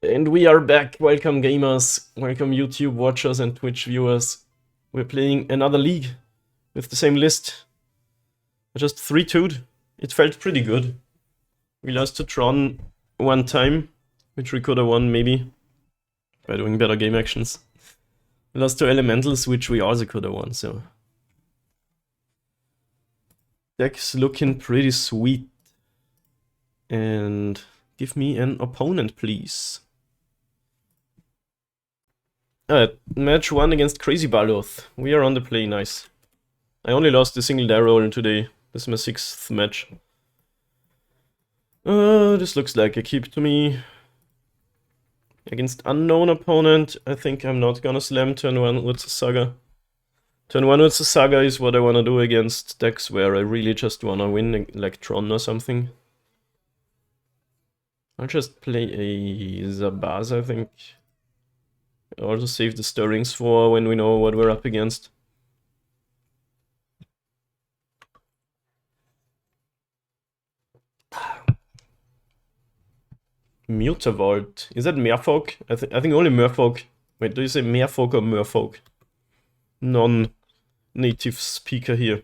And we are back. Welcome gamers, welcome YouTube watchers and Twitch viewers. We're playing another league with the same list. I just 3-2'd. It felt pretty good. We lost to Tron one time, which we could have won maybe by doing better game actions. We lost to Elementals, which we also could have won, so. Deck's looking pretty sweet. And give me an opponent, please. Match 1 against Crazy Baloth. We are on the play, nice. I only lost a single die roll today. This is my 6th match. This looks like a keep to me. Against unknown opponent, I think I'm not gonna slam turn 1 with the Saga. Turn 1 with the Saga is what I wanna do against decks where I really just wanna win, like Tron or something. I'll just play a Zabaz, I think. I'll also save the stirrings for when we know what we're up against. Mutavault. Is that Merfolk? I think only Merfolk. Wait, do you say Merfolk or Merfolk? Non-native speaker here.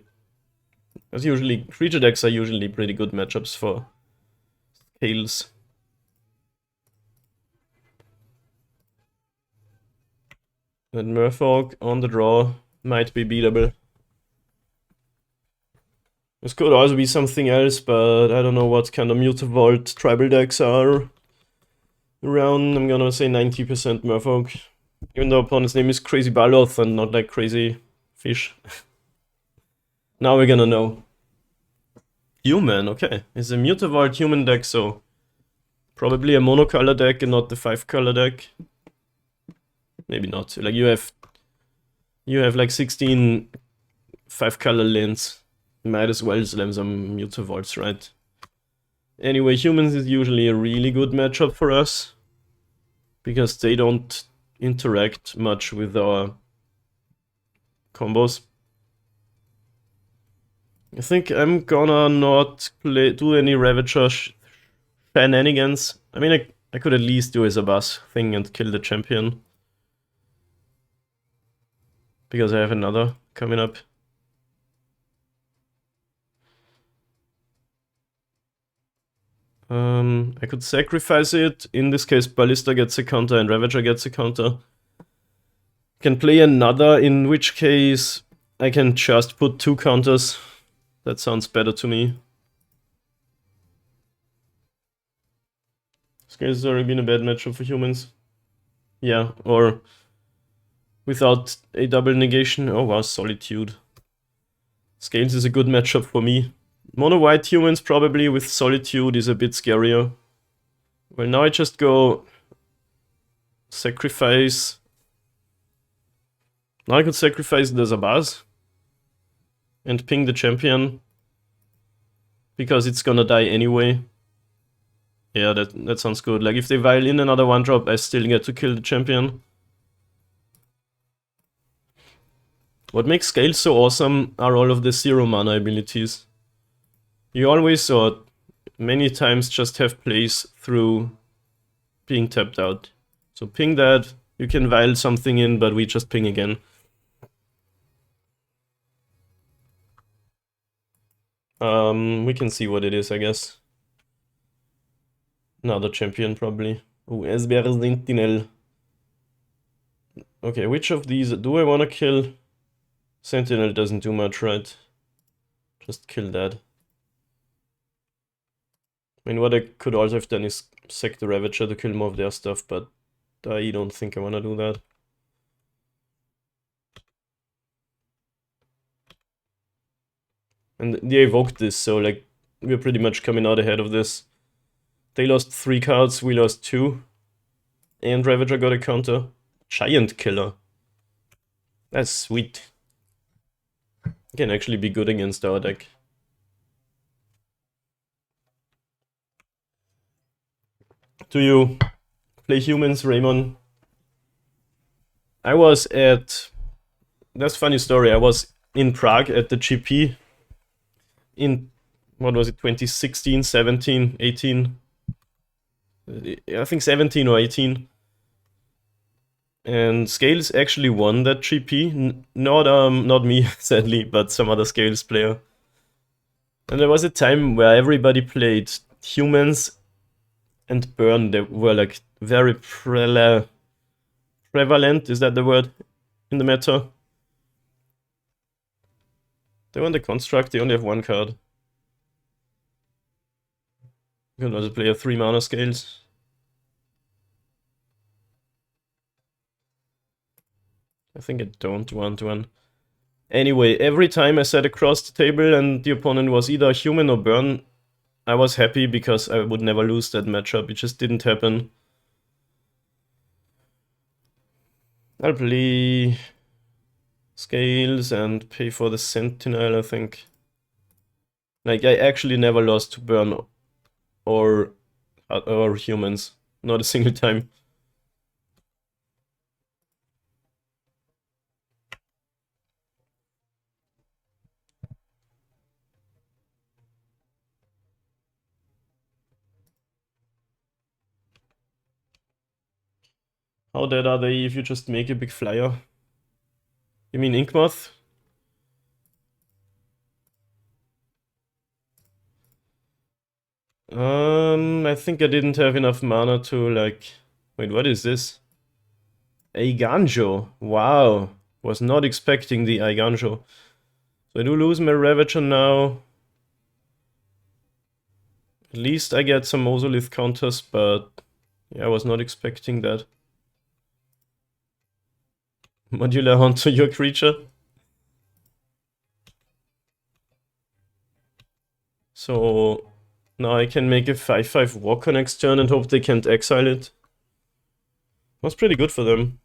As usually, creature decks are usually pretty good matchups for scales. And Merfolk on the draw might be beatable. This could also be something else, but I don't know what kind of Mutavault tribal decks are around. I'm gonna say 90% Merfolk. Even though opponent's name is Crazy Baloth and not like Crazy Fish. Now we're gonna know. Human, okay. It's a Mutavault human deck, so probably a monocolor deck and not the 5-color deck. Maybe not. Like you have like 16 5-color lands. Might as well slam some Mutavaults, right? Anyway, humans is usually a really good matchup for us. Because they don't interact much with our combos. I think I'm gonna not do any Ravager shenanigans. I mean, I could at least do a Zabaz thing and kill the champion. Because I have another coming up. I could sacrifice it. In this case, Ballista gets a counter and Ravager gets a counter. Can play another, in which case I can just put 2 counters. That sounds better to me. This case has already been a bad matchup for humans. Yeah, or without a double negation. Oh wow, Solitude. Scales is a good matchup for me. Mono white humans probably with Solitude is a bit scarier. Well, now I just go sacrifice. Now I could sacrifice the Zabaz and ping the champion because it's gonna die anyway. Yeah, that sounds good. Like if they vial in another 1-drop, I still get to kill the champion. What makes Scale so awesome are all of the 0 mana abilities. You always, or many times, just have plays through being tapped out. So ping that, you can vial something in, but we just ping again. We can see what it is, I guess. Another champion, probably. Oh, Esber Sentinel. Okay, which of these do I want to kill? Sentinel doesn't do much, right? Just kill that. I mean, what I could also have done is sack the Ravager to kill more of their stuff, but I don't think I want to do that. And they evoked this, so like, we're pretty much coming out ahead of this. They lost 3 cards, we lost 2. And Ravager got a counter. Giant Killer. That's sweet. Can actually be good against our deck. Do you play humans, Raymond? I was at... That's a funny story. I was in Prague at the GP in, what was it, 2016, 17, 18. I think 17 or 18. And Scales actually won that GP. Not me, sadly, but some other Scales player. And there was a time where everybody played humans and Burn. They were like very prevalent, is that the word, in the meta? They won the construct, they only have one card. You can also play a 3 mana Scales. I think I don't want one. Anyway, every time I sat across the table and the opponent was either a human or Burn, I was happy because I would never lose that matchup. It just didn't happen. I'll play Scales and pay for the Sentinel, I think. Like, I actually never lost to Burn or humans. Not a single time. How dead are they if you just make a big flyer? You mean Inkmoth? I think I didn't have enough mana to like... Wait, what is this? Eiganjo. Wow. Was not expecting the Eiganjo. So I do lose my Ravager now. At least I get some Ozolith counters, but yeah, I was not expecting that. Modular onto your creature. So now I can make a 5/5 Walker next turn and hope they can't exile it. Was pretty good for them.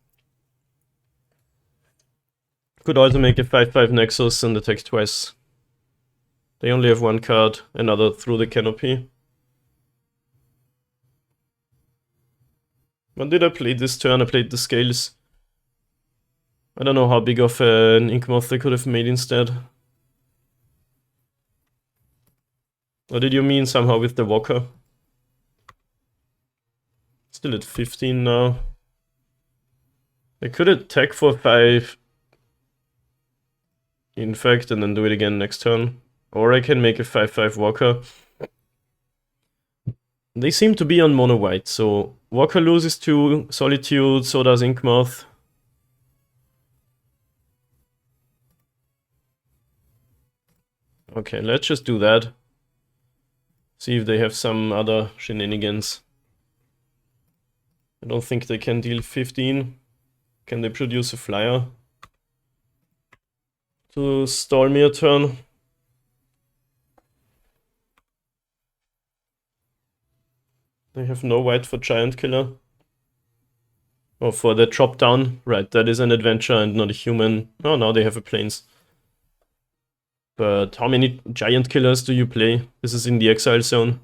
Could also make a 5/5 Nexus and attack twice. They only have one card, another through the canopy. What did I play this turn? I played the Scales. I don't know how big of an Inkmoth they could have made instead. Or did you mean somehow with the Walker? Still at 15 now. I could attack for 5. In fact, and then do it again next turn. Or I can make a 5/5 Walker. They seem to be on mono white, so Walker loses to Solitude, so does Inkmoth. Okay, let's just do that. See if they have some other shenanigans. I don't think they can deal 15. Can they produce a flyer to stall me a turn? They have no white for Giant Killer. Oh, for the drop down. Right, that is an adventure and not a human. Oh, now they have a plains. But how many Giant Killers do you play? This is in the exile zone.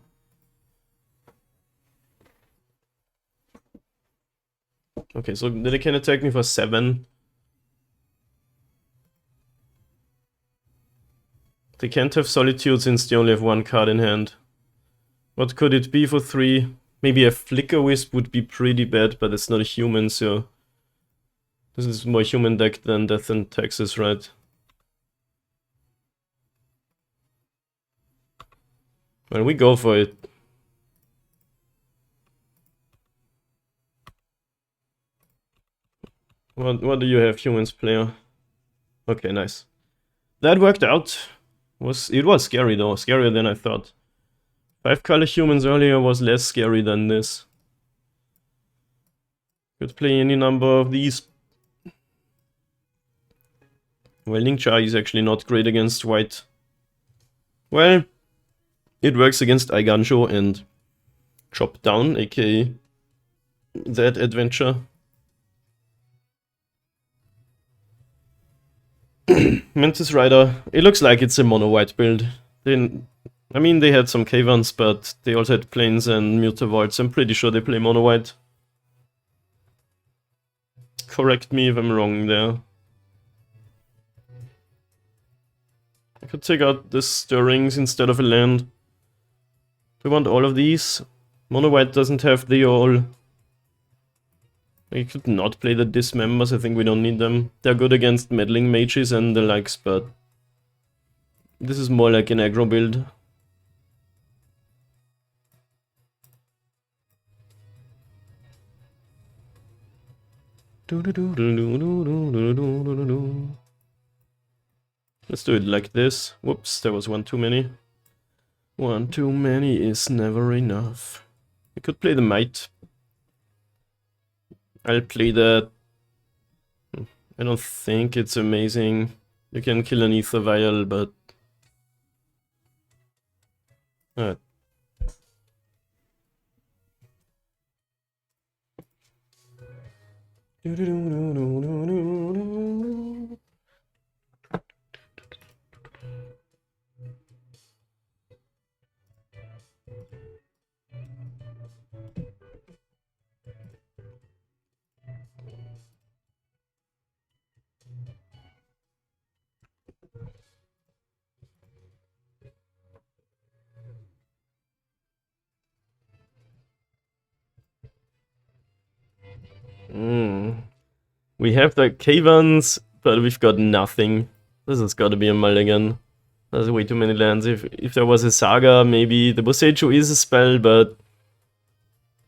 Okay, so they can attack me for 7. They can't have Solitude since they only have one card in hand. What could it be for 3? Maybe a Flicker Wisp would be pretty bad, but it's not a human, so... This is more human deck than Death and Taxes, right? Well, we go for it. What do you have, humans player? Okay, nice. That worked out. It was scary though, scarier than I thought. 5-color humans earlier was less scary than this. Could play any number of these. Well, Ningcha is actually not great against white. Well, it works against Eiganjo and Chop Down, aka that adventure. Mantis Rider, it looks like it's a mono-white build. I mean, they had some K1s, but they also had Plains and Mutavaults. I'm pretty sure they play mono-white. Correct me if I'm wrong there. I could take out the Stirrings instead of a land. We want all of these. Mono white doesn't have the all. We could not play the dismembers, I think we don't need them. They're good against meddling mages and the likes, but this is more like an aggro build. Let's do it like this. Whoops, there was one too many. One too many is never enough. We could play the might. I'll play that. I don't think it's amazing. You can kill an ether vial, but... Alright. We have the Cavans, but we've got nothing. This has got to be a mulligan. There's way too many lands. If there was a Saga, maybe the Boseiju is a spell, but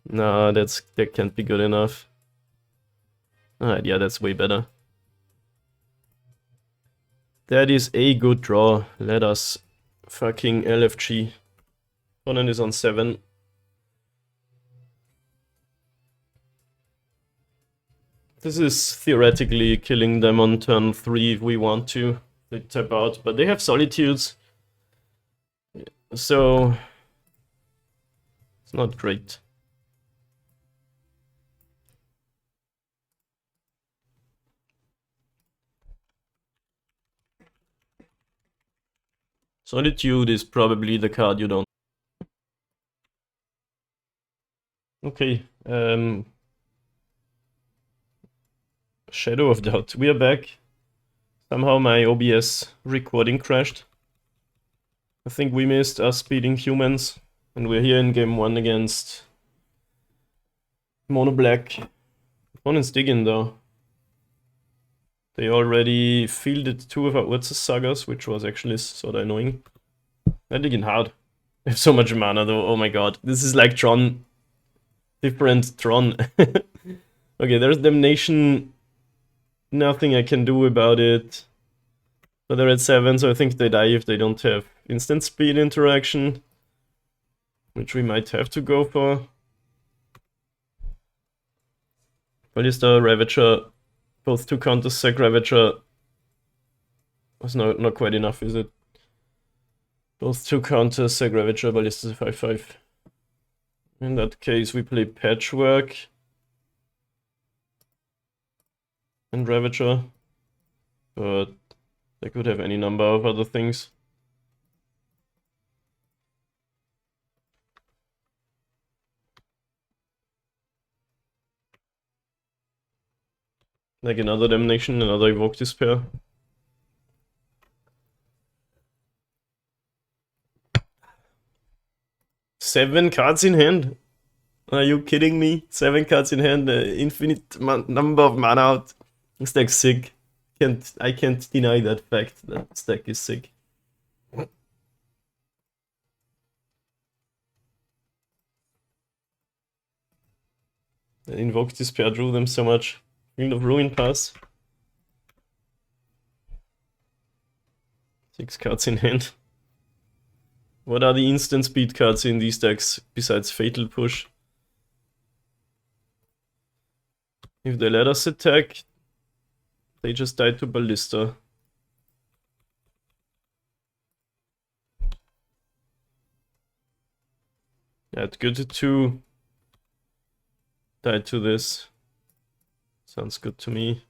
no, that can't be good enough. Alright, yeah, that's way better. That is a good draw. Let us fucking LFG. Conan is on 7. This is theoretically killing them on turn 3 if we want to. They tap out, but they have Solitudes. So... it's not great. Solitude is probably the card you don't... Okay, Shadow of Doubt. We are back. Somehow my OBS recording crashed. I think we missed us beating humans. And we're here in game 1 against Mono Black. Opponent's digging though. They already fielded 2 of our Urza Sagas, which was actually sort of annoying. They're digging hard. They have so much mana though, oh my god. This is like Tron. Different Tron. Okay, there's Damnation. Nothing I can do about it. But they're at 7, so I think they die if they don't have instant speed interaction. Which we might have to go for. Ballista, Ravager, both 2 counters, sack Ravager. That's not quite enough, is it? Both 2 counters, sack Ravager, Ballista 5/5. In that case, we play Patchwork. And Ravager. But they could have any number of other things. Like another Damnation, another Evoke Despair. Seven cards in hand? Are you kidding me? 7 cards in hand, infinite number of mana out. This deck's sick. I can't deny that fact. That deck is sick. The Invoke Despair drew them so much. Field of Ruin pass. 6 cards in hand. What are the instant speed cards in these decks besides Fatal Push? If they let us attack, they just die to Ballista. Yeah, it's good to die to this. Sounds good to me.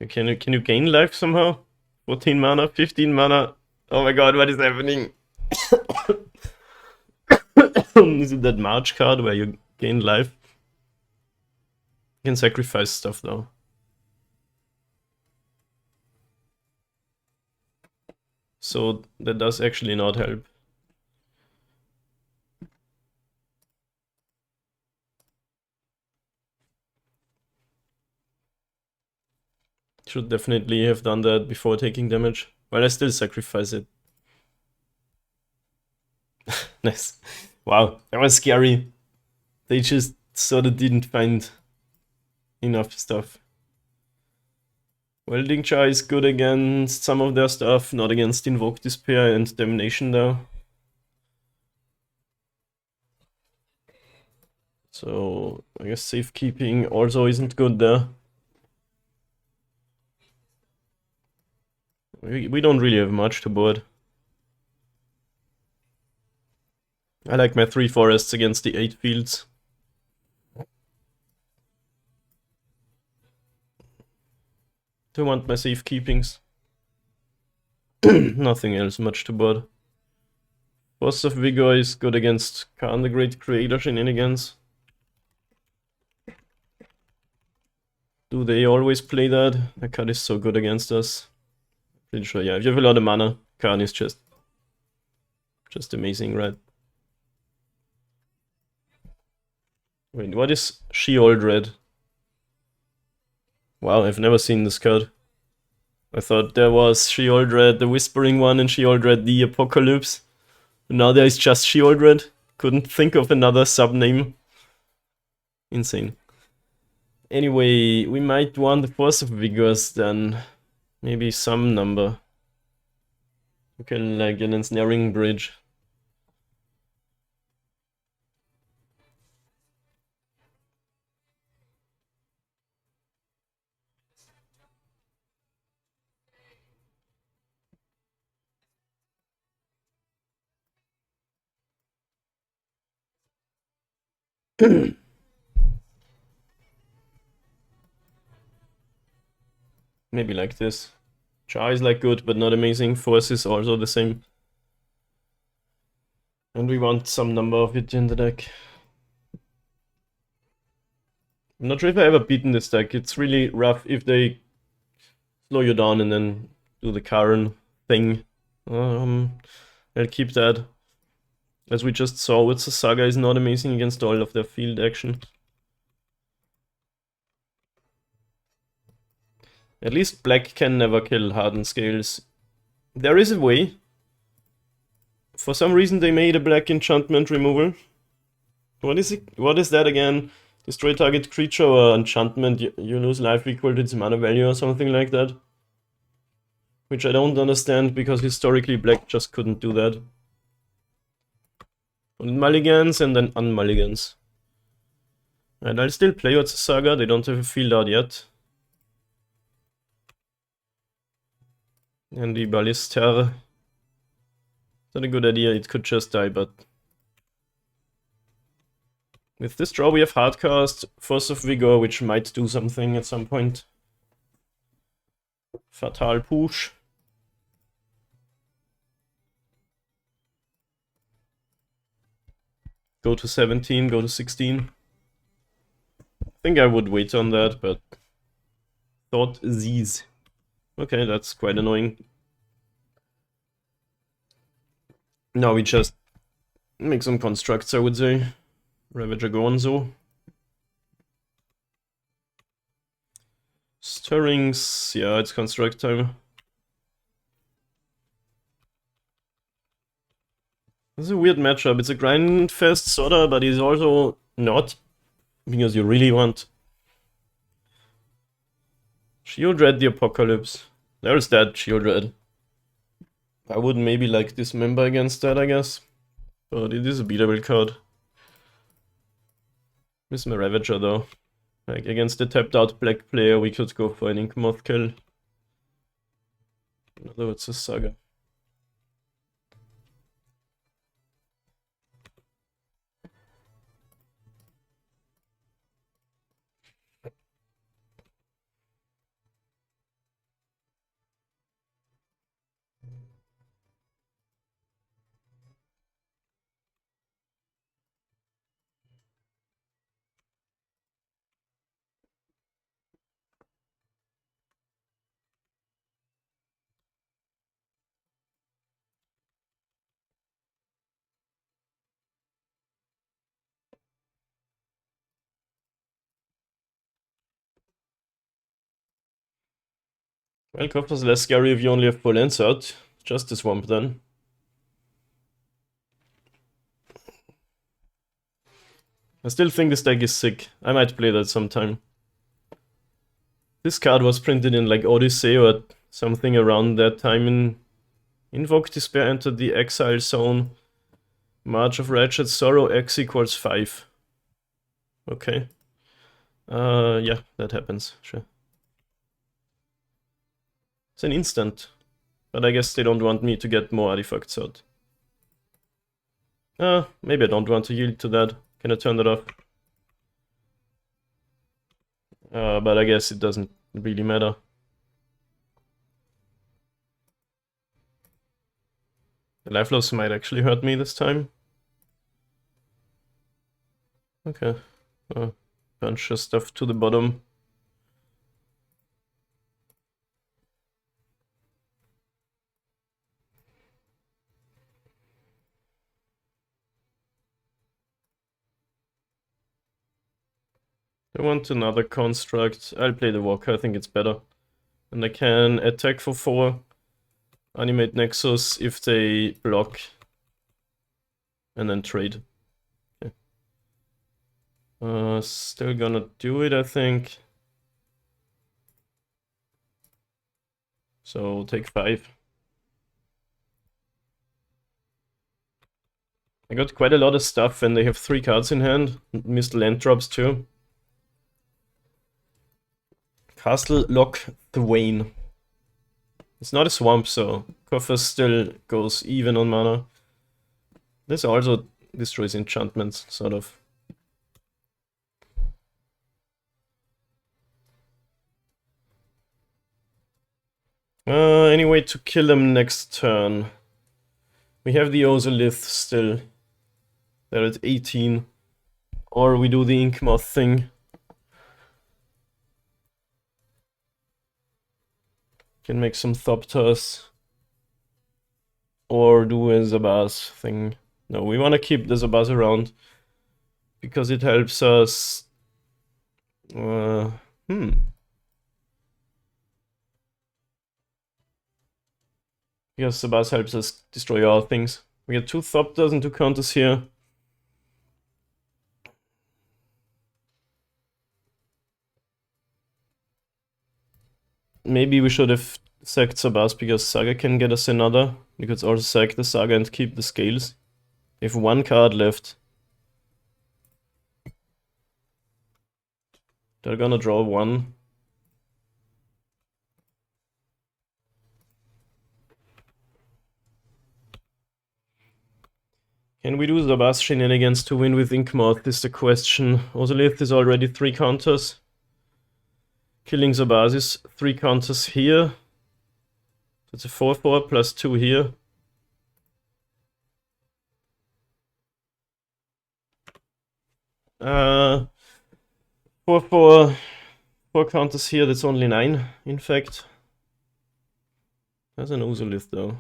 Can you gain life somehow? 14 mana, 15 mana. Oh my god, what is happening? Is it that March card where you gain life? can sacrifice stuff though. So that does actually not help. Should definitely have done that before taking damage. Well, I still sacrifice it. Nice. Wow, that was scary. They just sort of didn't find enough stuff. Welding Jar is good against some of their stuff, not against Invoke Despair and Damnation though. So I guess safekeeping also isn't good there. We don't really have much to board. I like my 3 forests against the 8 fields. Do want my safekeepings. Nothing else much to board. Force of Vigor is good against Khan the Great Creator shenanigans. Do they always play that? That card is so good against us. Pretty sure, yeah. If you have a lot of mana, Khan is just amazing, right? Wait, what is She-Old Red? Wow, I've never seen this card. I thought there was She-Old Red, the Whispering one, and She-Old Red, the Apocalypse. Now there is just She-Old Red. Couldn't think of another sub-name. Insane. Anyway, we might want the Force of Vigors then. Maybe some number. We can like an ensnaring bridge. Maybe like this. Char is like good, but not amazing. Force is also the same. And we want some number of it in the deck. I'm not sure if I've ever beaten this deck. It's really rough if they slow you down and then do the Karen thing. I'll keep that. As we just saw with the Saga is not amazing against all of their field action. At least black can never kill Hardened Scales. There is a way. For some reason they made a black enchantment removal. What is it? What is that again? Destroy target creature or enchantment, you lose life equal to its mana value or something like that. Which I don't understand because historically black just couldn't do that. And mulligans and then unmulligans. And I'll still play Otsa Saga, they don't have a field out yet. And the Ballister. Not a good idea, it could just die, but... With this draw we have Hardcast, Force of Vigor, which might do something at some point. Fatal Push. Go to 17, go to 16. I think I would wait on that, but... Thought these. Okay, that's quite annoying. Now we just make some constructs, I would say. Ravager Gonzo. Stirrings, yeah, it's construct time. This is a weird matchup. It's a grindfest sorta, but it's also not. Because you really want Shield Red the Apocalypse. There's that Shield Red. I would maybe like Dismember against that, I guess. But it is a beatable card. Miss my Ravager though. Like against the tapped out black player we could go for an Ink Moth kill. Although it's a Saga. Well, Coffers is less scary if you only have full insert. Just the swamp then. I still think this deck is sick. I might play that sometime. This card was printed in like Odyssey or something around that time in Invoke Despair entered the exile zone. March of Wretched Sorrow X equals 5. Okay. Yeah, that happens, sure. It's an instant. But I guess they don't want me to get more artifacts out. Maybe I don't want to yield to that. Can I turn that off? But I guess it doesn't really matter. The life loss might actually hurt me this time. Okay. Bunch of stuff to the bottom. I want another construct. I'll play the Walker, I think it's better. And I can attack for 4. Animate Nexus if they block. And then trade. Okay. Still gonna do it, I think. So take 5. I got quite a lot of stuff and they have 3 cards in hand. Missed land drops too. Castle Lock Thwain. It's not a swamp, so Coffers still goes even on mana. This also destroys enchantments, sort of. Any way to kill them next turn? We have the Ozolith still. They're at 18. Or we do the Inkmoth thing. Can make some Thopters. Or do a Zabaz thing. No, we want to keep the Zabaz around. Because it helps us... Because Zabaz helps us destroy all things. We get 2 Thopters and 2 counters here. Maybe we should have sacked Zabaz because Saga can get us another. We could also sack the Saga and keep the scales. We have 1 card left. They're gonna draw 1. Can we do Zabaz shenanigans to win with Inkmoth is the question. Ozolith is already 3 counters. Killing Zabaz is 3 counters here. That's a 4/4 plus 2 here. Uh, 4/4, 4 counters here, that's only 9, in fact. There's an Ozolith though.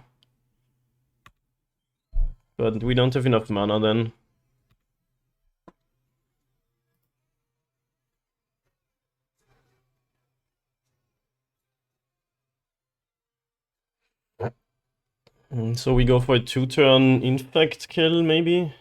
But we don't have enough mana then. So we go for a 2-turn infect kill, maybe?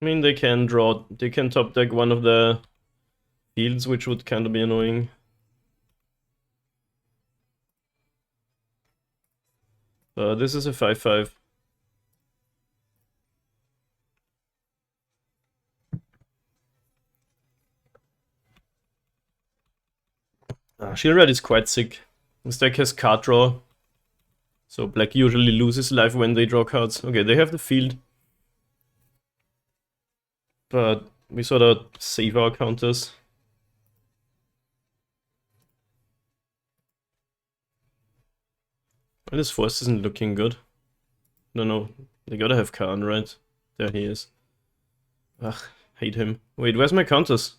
I mean, they can top deck one of the fields, which would kind of be annoying. But this is a 5/5. Shieldred is quite sick. This deck has card draw. So black usually loses life when they draw cards. Okay, they have the field. But we sort of save our counters. Well, this force isn't looking good. No, they gotta have Khan, right? There he is. Ugh, hate him. Wait, where's my counters?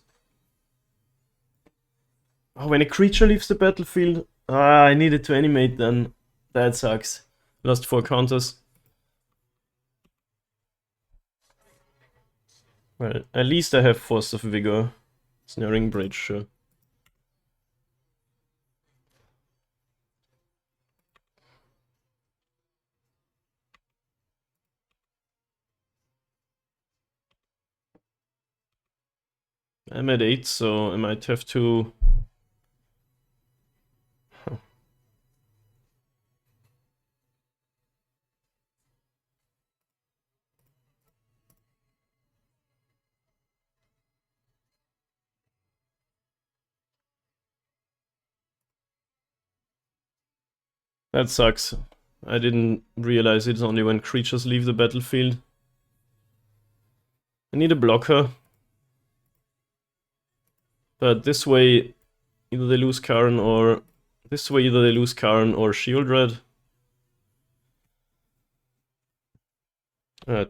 Oh, when a creature leaves the battlefield. Ah, I needed to animate then. That sucks. Lost 4 counters. Well, at least I have Force of Vigor. Snaring Bridge, sure. I'm at 8, so I might have to... Huh. That sucks. I didn't realize it's only when creatures leave the battlefield. I need a blocker. But this way, either they lose Karn or... This way, either they lose Karn or Shield Red. Okay,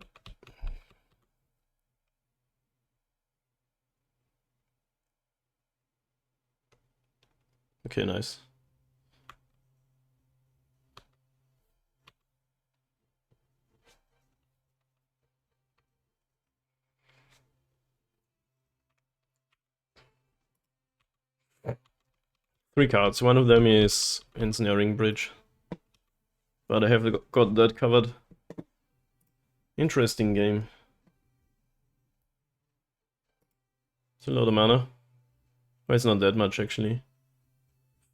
nice. Three cards. One of them is Ensnaring Bridge. But I have got that covered. Interesting game. It's a lot of mana. Well, it's not that much actually.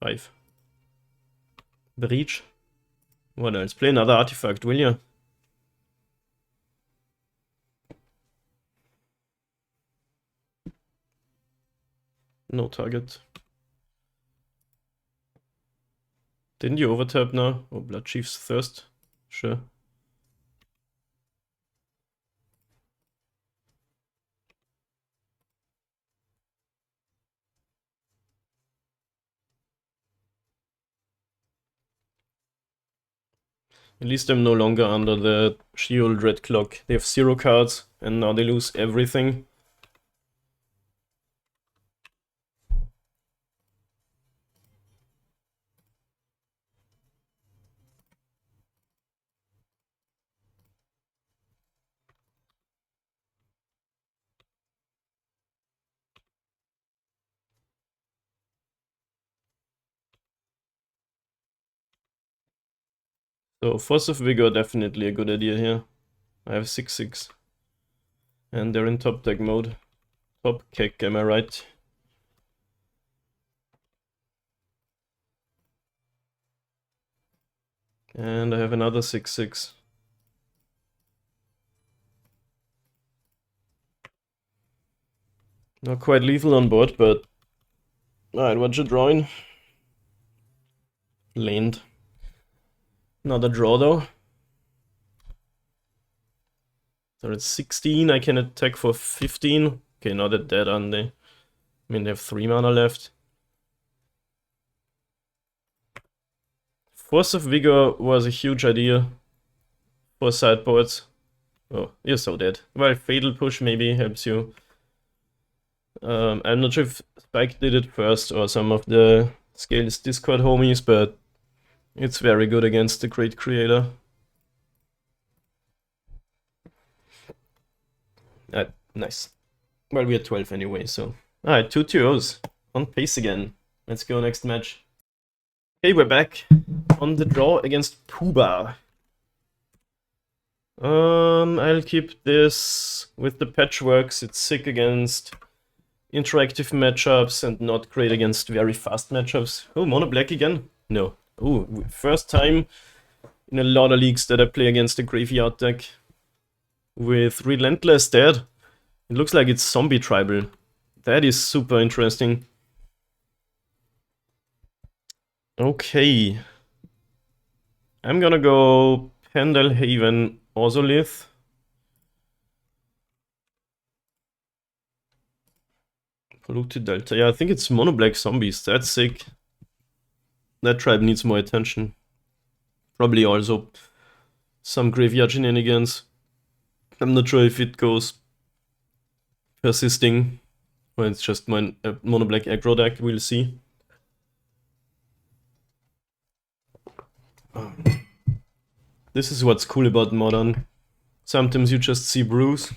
5. Breach. What else? Play another artifact, will ya? No target. Didn't you overtap now? Oh, Blood Chief's Thirst. Sure. At least I'm no longer under the Shield Red Clock. They have 0 cards, and now they lose everything. So Force of Vigor definitely a good idea here. I have 6/6. And they're in top deck mode. Top kick, am I right? And I have another 6/6. Not quite lethal on board, but... Alright, what you drawing? Land. Another draw though. So it's 16, I can attack for 15. Okay, not at dead, aren't they? I mean, they have 3 mana left. Force of Vigor was a huge idea for sideboards. Oh, you're so dead. Well, Fatal Push maybe helps you. I'm not sure if Spike did it first or some of the Scales Discord homies, but it's very good against the Great Creator. Nice. Well, we're 12 anyway, so... Alright, 2 2-0s. On pace again. Let's go next match. Okay, we're back on the draw against Puba. I'll keep this with the patchworks. It's sick against interactive matchups and not great against very fast matchups. Oh, mono black again? No. Oh, first time in a lot of leagues that I play against a graveyard deck with Relentless Dead. It looks like it's zombie tribal. That is super interesting. Okay. I'm gonna go Pendelhaven Ozolith. Polluted Delta. Yeah, I think it's mono black zombies. That's sick. That tribe needs more attention. Probably also some graveyard shenanigans. I'm not sure if it goes persisting or it's just my mono black aggro deck. We'll see. This is what's cool about Modern. Sometimes you just see brews.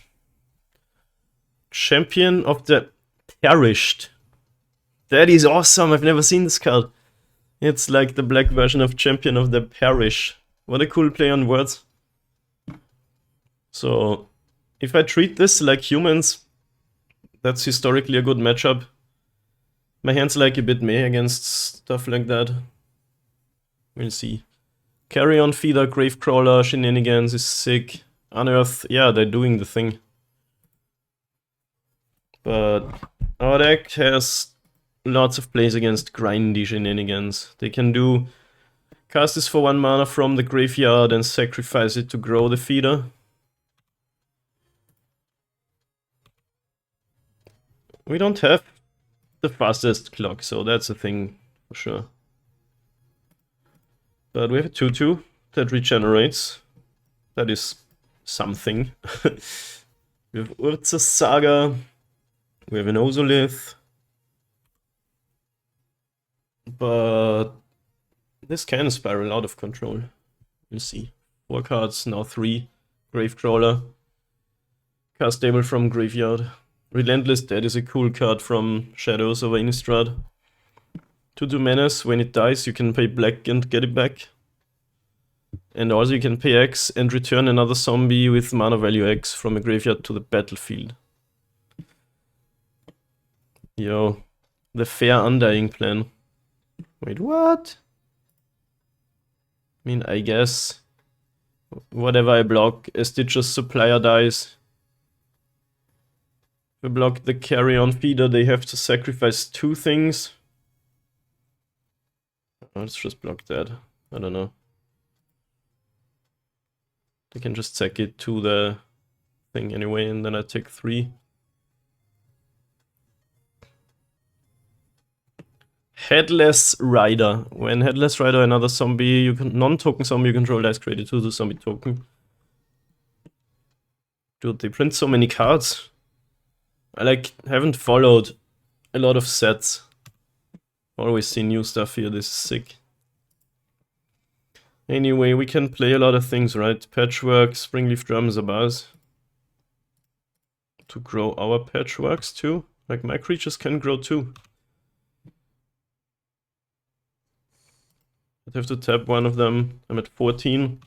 Champion of the Perished. That is awesome, I've never seen this card. It's like the black version of Champion of the Parish. What a cool play on words. So, if I treat this like humans, that's historically a good matchup. My hands like a bit meh against stuff like that. We'll see. Carrion Feeder, Gravecrawler, Shenanigans is sick. Unearth, yeah, they're doing the thing. But our deck has lots of plays against grindy Shenanigans. They can do cast this for 1 mana from the graveyard and sacrifice it to grow the feeder. We don't have the fastest clock, so that's a thing for sure. But we have a 2/2 that regenerates. That is something. We have Urza Saga. We have an Ozolith. But this can spiral out of control. We'll see. 4 cards, now 3. Gravecrawler. Castable from Graveyard. Relentless Dead is a cool card from Shadows over Innistrad. 2/2 Menace, when it dies you can pay black and get it back. And also you can pay X and return another zombie with mana value X from a graveyard to the battlefield. Yo, the fair undying plan. Wait, what? I mean, I guess whatever I block, a Stitcher's Supplier dies. If I block the Carrion Feeder, they have to sacrifice 2 things. Let's just block that. I don't know. They can just sack it to the thing anyway, and then I take 3. Headless Rider. When Headless Rider, another zombie, non-token zombie you control dies created to the zombie token. Dude, they print so many cards. I haven't followed a lot of sets. Always see new stuff here, this is sick. Anyway, we can play a lot of things, right? Patchwork, Springleaf Drum is a buzz. To grow our patchworks too. Like my creatures can grow too. I'd have to tap one of them. I'm at 14.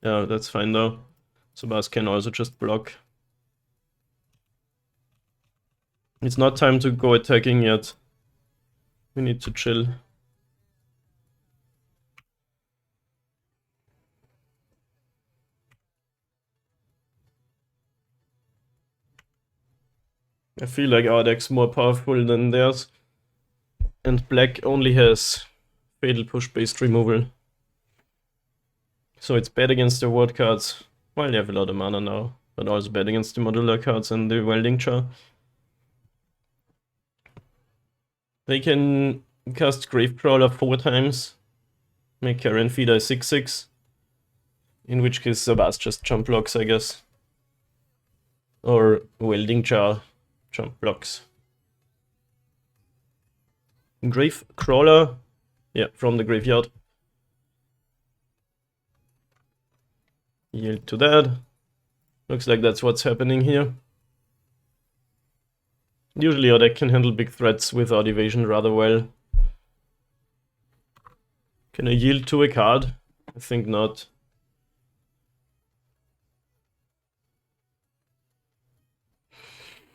Yeah, that's fine though. Subas can also just block. It's not time to go attacking yet. We need to chill. I feel like our deck's more powerful than theirs. And black only has Fatal Push based removal. So it's bad against the ward cards. Well, they have a lot of mana now. But also bad against the modular cards and the welding char. They can cast Gravecrawler 4 times. Make Carrion Feeder 6/6. In which case Sabas just jump blocks, I guess. Or welding char jump blocks. Gravecrawler, yeah, from the graveyard. Yield to that. Looks like that's what's happening here. Usually our deck can handle big threats without evasion rather well. Can I yield to a card? I think not.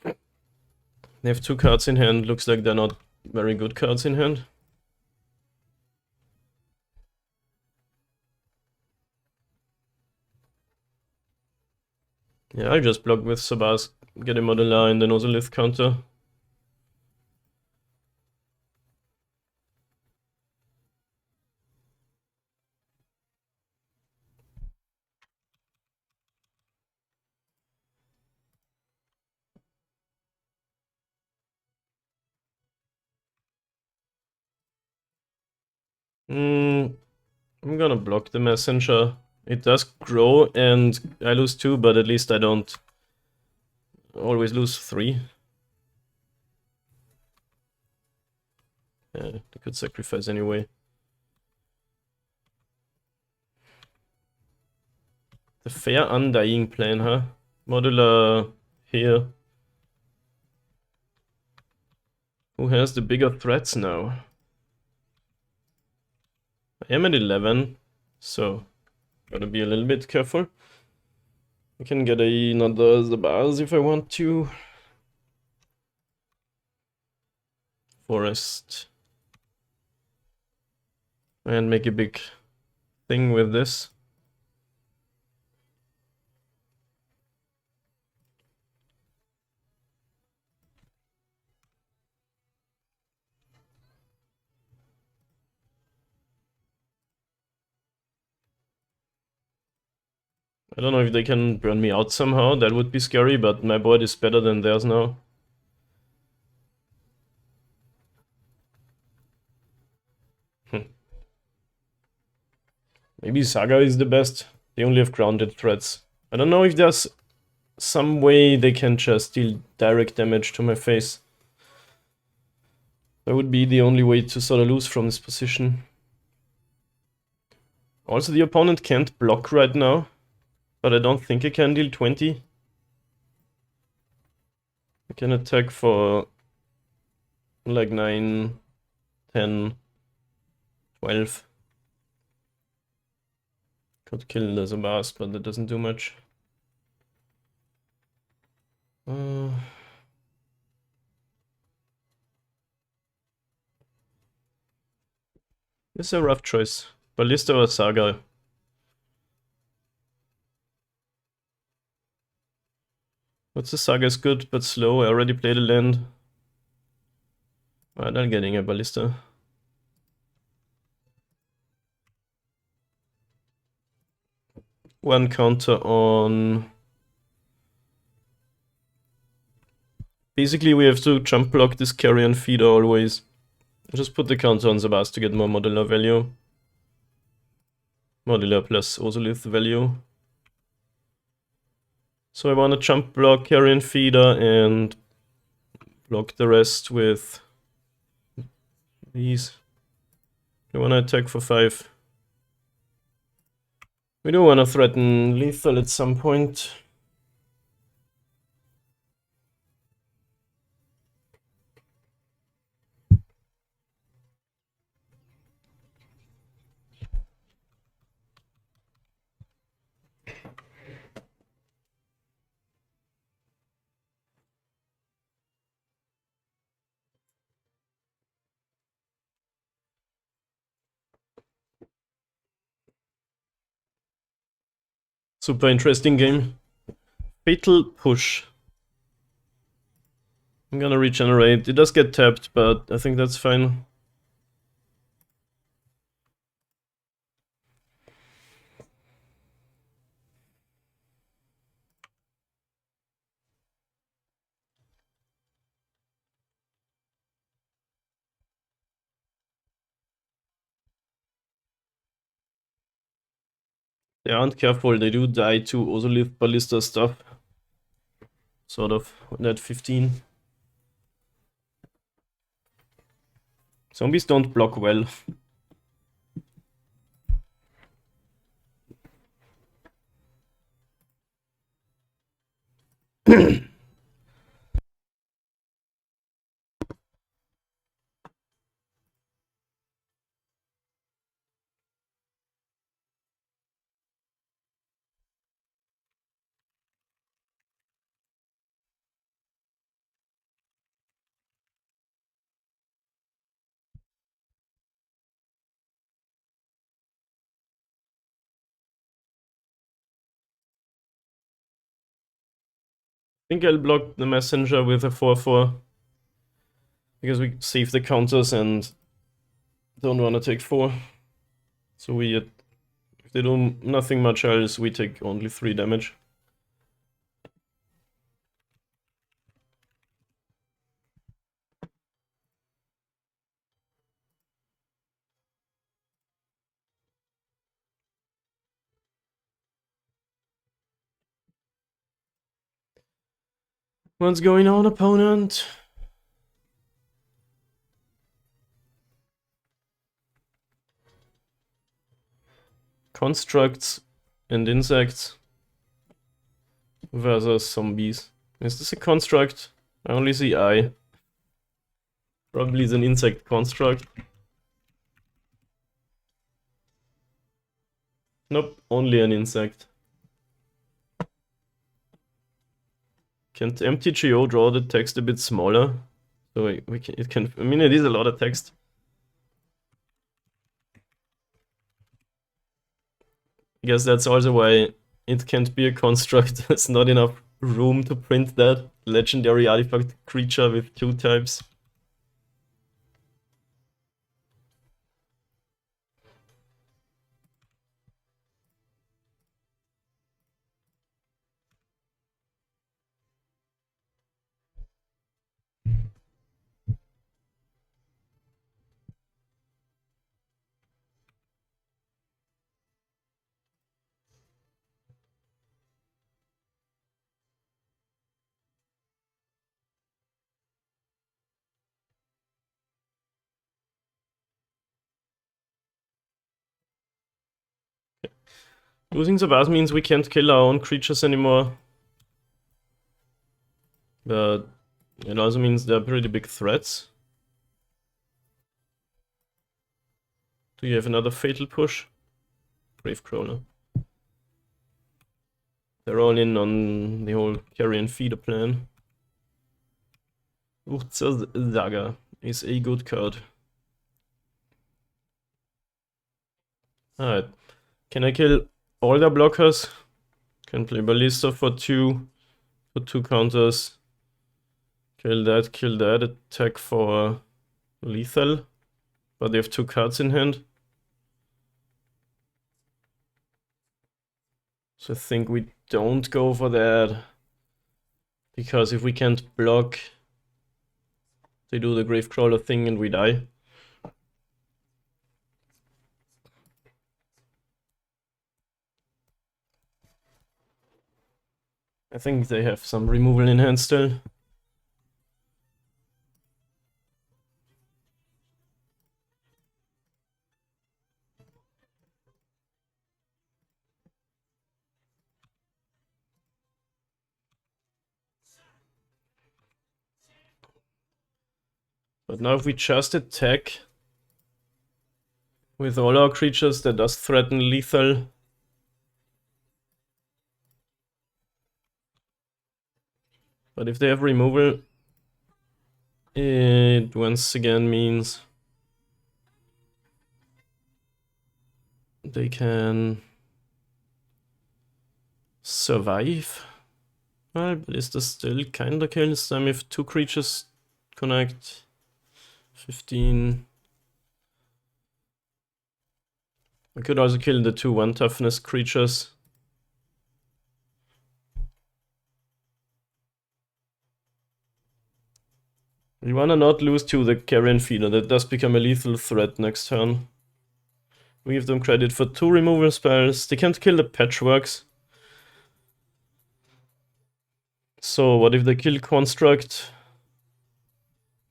They have 2 cards in hand. Looks like they're not very good cards in hand. Yeah, I'll just block with Sabas, get a Modular and then Ozolith counter. I'm gonna block the Messenger. It does grow and I lose 2, but at least I don't always lose 3. could sacrifice anyway. The fair undying plan, huh? Modular here. Who has the bigger threats now? I am at 11, so gotta be a little bit careful. I can get another Zabaz if I want to. Forest. And make a big thing with this. I don't know if they can burn me out somehow, that would be scary, but my board is better than theirs now. Maybe Saga is the best. They only have grounded threats. I don't know if there's some way they can just deal direct damage to my face. That would be the only way to sort of lose from this position. Also, the opponent can't block right now, but I don't think I can deal 20. I can attack for like 9, 10, 12. Could kill the Zabas, but that doesn't do much. It's a rough choice. Ballista or Saga? What's the Saga is good but slow. I already played a land. Alright, I'm getting a Ballista. One counter on... Basically we have to jump block this carrion feeder always. Just put the counter on Zabas to get more modular value. Modular plus Ozolith value. So I want to jump block carrion feeder and block the rest with these. I want to attack for 5. We do want to threaten lethal at some point. Super interesting game. Fatal push. I'm gonna regenerate. It does get tapped, but I think that's fine. They aren't careful, they do die to Ozolith Ballista stuff. Sort of, at 15. Zombies don't block well. I think I'll block the messenger with a 4-4. Because we save the counters and don't want to take 4. So if they do nothing much else, we take only 3 damage. What's going on, opponent? constructs and insects versus zombies. Is this a construct? I only see eye. Probably is an insect construct. Nope, only an insect. Can't MTGO draw the text a bit smaller? So it can, I mean, it is a lot of text. I guess that's also why it can't be a construct. There's not enough room to print that. Legendary artifact creature with 2 types. Losing the bath means we can't kill our own creatures anymore. But it also means they're pretty big threats. Do you have another fatal push? Gravecrawler. They're all in on the whole carry and feeder plan. Urza's Dagger is a good card. Alright. Can I kill all their blockers? Can play Ballista for 2 counters. Kill that, attack for lethal. But they have 2 cards in hand. So I think we don't go for that. Because if we can't block, they do the Gravecrawler thing and we die. I think they have some removal in hand still. But now if we just attack with all our creatures, that does threaten lethal. But if they have removal, it once again means they can survive. Well, Ballista still kinda kills them if 2 creatures connect. 15. I could also kill the 2 1 toughness creatures. We wanna not lose to the Carrion Feeder, that does become a lethal threat next turn. We give them credit for 2 removal spells. They can't kill the Patchworks. So what if they kill Construct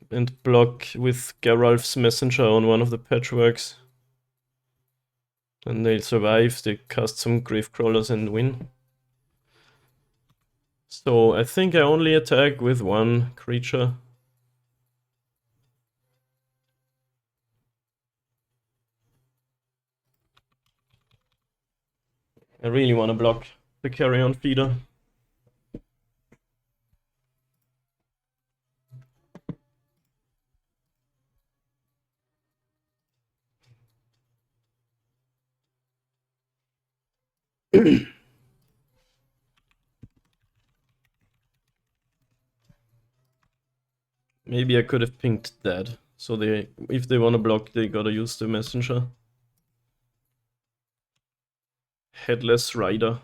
and block with Geralf's Messenger on one of the Patchworks? And they'll survive, they cast some Gravecrawlers and win. So I think I only attack with 1 creature. I really want to block the Carrion Feeder. Maybe I could have pinged that. So they, if they want to block, they gotta use the Messenger. Headless Rider.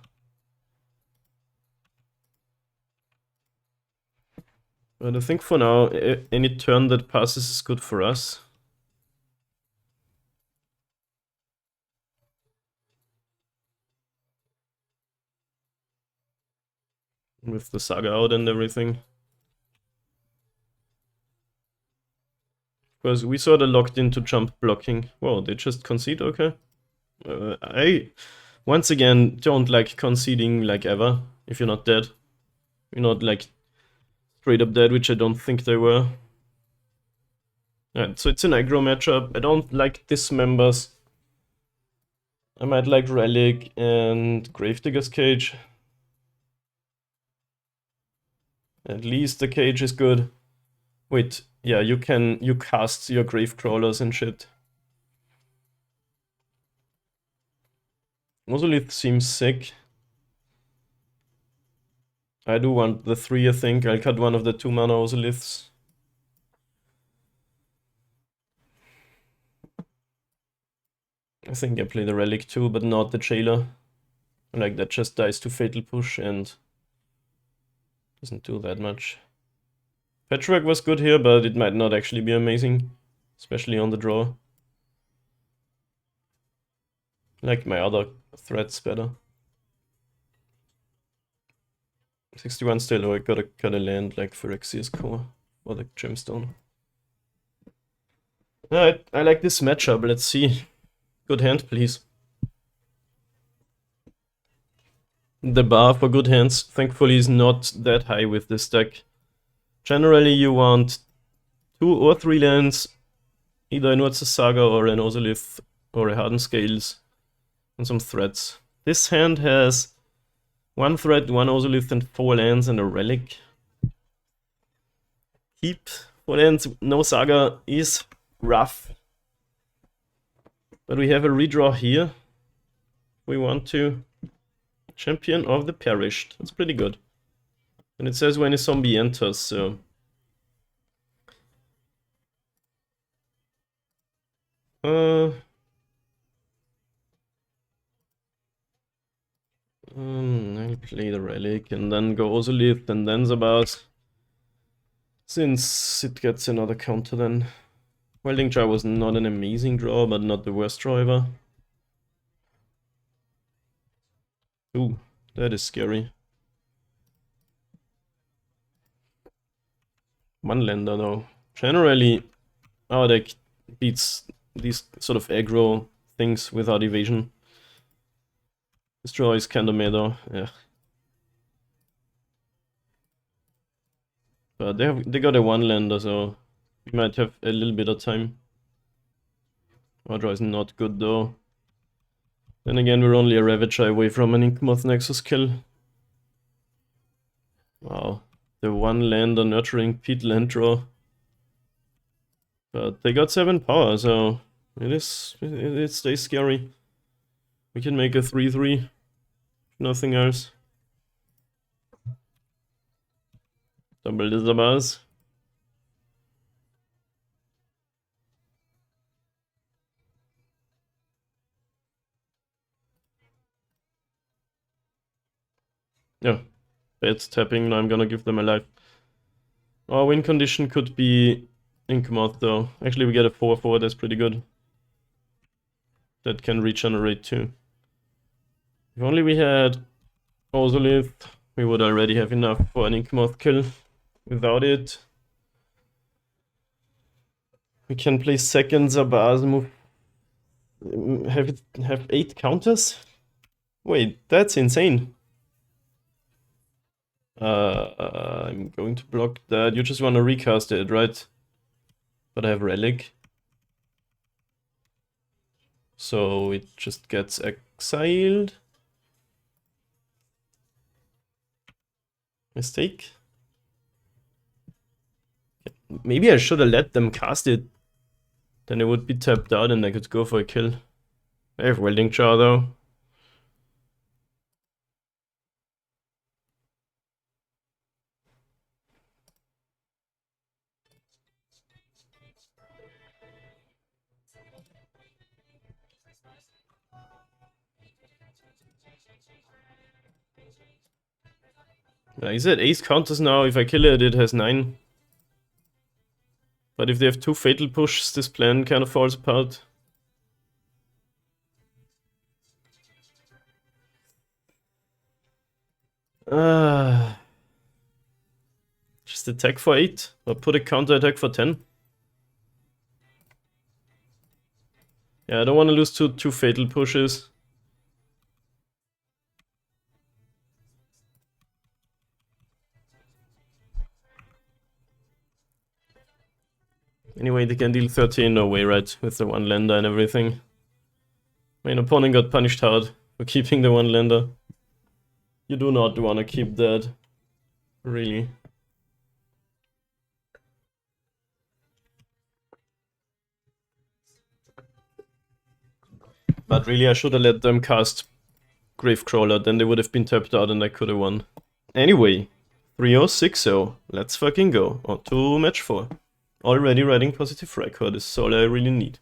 But I think for now, any turn that passes is good for us. With the Saga out and everything. Because we sort of locked into jump blocking. Whoa, they just concede, okay. I, once again, don't like conceding like ever if you're not dead. You're not like straight up dead, which I don't think they were. Alright, so it's an aggro matchup. I don't like dismembers. I might like Relic and Gravedigger's Cage. At least the cage is good. Wait, yeah, you cast your grave crawlers and shit. Ozolith seems sick. I do want the 3, I think. I'll cut one of the 2 mana Ozoliths. I think I play the Relic too, but not the Jailer. Like, that just dies to Fatal Push and doesn't do that much. Patchwork was good here, but it might not actually be amazing. Especially on the draw. Like my other threats better. 61 still, oh, I gotta cut a land like Phyrexia's Core or the Gemstone. Alright, I like this matchup, let's see. Good hand, please. The bar for good hands, thankfully, is not that high with this deck. Generally, you want 2 or 3 lands, either an Urza Saga or an Ozolith or a Hardened Scales, and some threats. This hand has 1 threat, 1 Ozolith, and 4 lands and a Relic. Keep 4 lands, no Saga is rough. But we have a redraw here. We want to. Champion of the Perished. That's pretty good. And it says when a zombie enters, so. I'll play the Relic and then go Ozolith and then Zabaz. Since it gets another counter then. Welding Jar was not an amazing draw, but not the worst draw ever. Ooh, that is scary. 1 lander though. Generally, our deck beats these sort of aggro things without evasion. This draw is kinda meta, yeah. But they got a 1 lander, so we might have a little bit of time. Our draw is not good though. Then again, we're only a Ravager away from an Inkmoth Nexus kill. Wow, the 1 lander nurturing Pete land draw. But they got 7 power, so it stays scary. We can make a 3-3. Nothing else. Double Zabaz. Yeah, bad tapping, now I'm gonna give them a life. Our win condition could be Inkmoth though. Actually we get a 4-4, that's pretty good. That can regenerate too. If only we had Ozolith, we would already have enough for an Inkmoth kill. Without it, we can play second Zabaz, move, have 8 counters? Wait, that's insane. I'm going to block that. You just want to recast it, right? But I have Relic. So it just gets exiled. Mistake. Maybe I should have let them cast it. Then it would be tapped out and I could go for a kill. I have Welding Jar though. He said ace counters now. If I kill it, it has 9. But if they have 2 fatal pushes, this plan kind of falls apart. Just attack for 8 or put a counter attack for 10. Yeah, I don't want to lose two fatal pushes. Anyway, they can deal 13, no way, right? With the one lander and everything. Main opponent got punished hard for keeping the one lander. You do not want to keep that. Really. But really, I should have let them cast Gravecrawler, then they would have been tapped out and I could have won. Anyway, 3-0, 6-0. Let's fucking go. On to match 4. Already writing positive record is all I really need.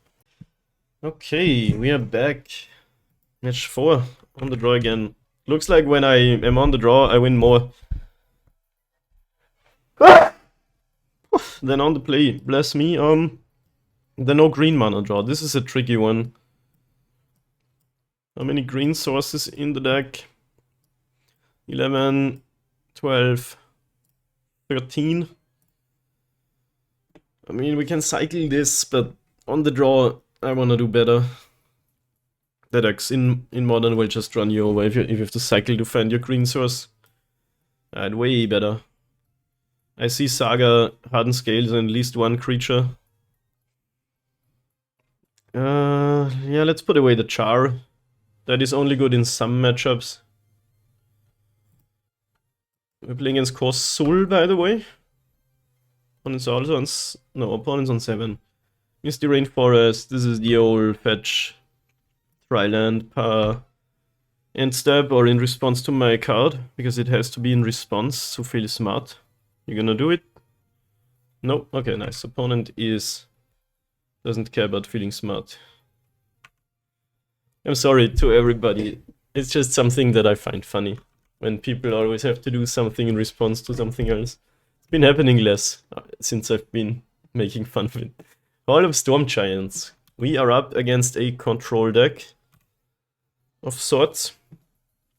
Okay, we are back. Match 4. On the draw again. Looks like when I am on the draw, I win more than on the play. Bless me. The no green mana draw. This is a tricky one. How many green sources in the deck? 11, 12, 13. I mean, we can cycle this, but on the draw, I want to do better. The decks in Modern will just run you over if you have to cycle to find your green source. Alright, way better. I see Saga, Hardened Scales, and at least one creature. Yeah, let's put away the Char. That is only good in some matchups. We're playing against Korsul, by the way. Opponent's also on... No, opponent's on 7. Misty Rainforest, this is the old fetch. Triland, power, end step, or in response to my card, because it has to be in response to feel smart. You gonna do it? No? Okay, nice. Opponent doesn't care about feeling smart. I'm sorry to everybody. It's just something that I find funny. When people always have to do something in response to something else. It's been happening less since I've been making fun of it. Hall of Storm Giants. We are up against a control deck of sorts.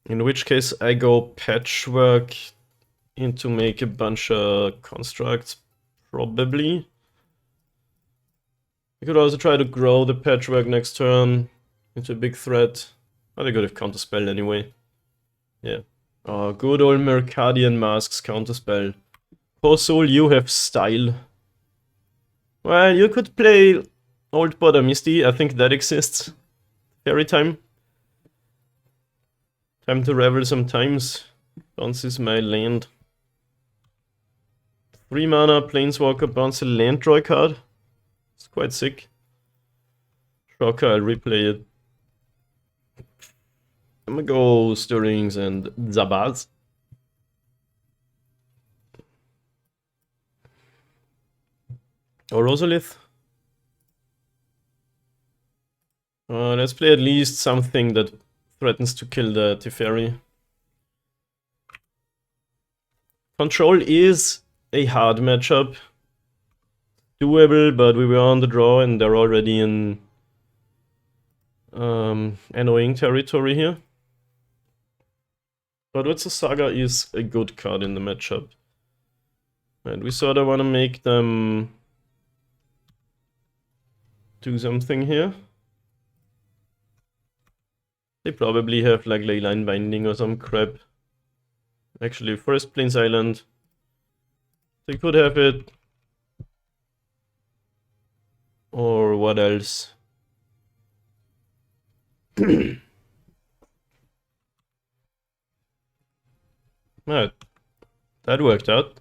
In which case I go Patchwork into make a bunch of constructs, probably. I could also try to grow the Patchwork next turn into a big threat. But I could have Counterspell anyway. Yeah. Oh, good old Mercadian Masks Counterspell. Poor soul, you have style. Well, you could play Old Border Misty, I think that exists. Fairy Time. Time to revel sometimes. Bounces my land. 3 mana, Planeswalker, bounce a land, draw a card. It's quite sick. Shocker, I'll replay it. I'm gonna go Stirrings and Zabaz. Or Rosalith. Let's play at least something that threatens to kill the Teferi. Control is a hard matchup. Doable, but we were on the draw and they're already in annoying territory here. But What's Saga is a good card in the matchup. And we sort of want to make them do something here. They probably have like Leyline Binding or some crap. Actually, Forest Plains Island. They could have it. Or what else? Right. That worked out.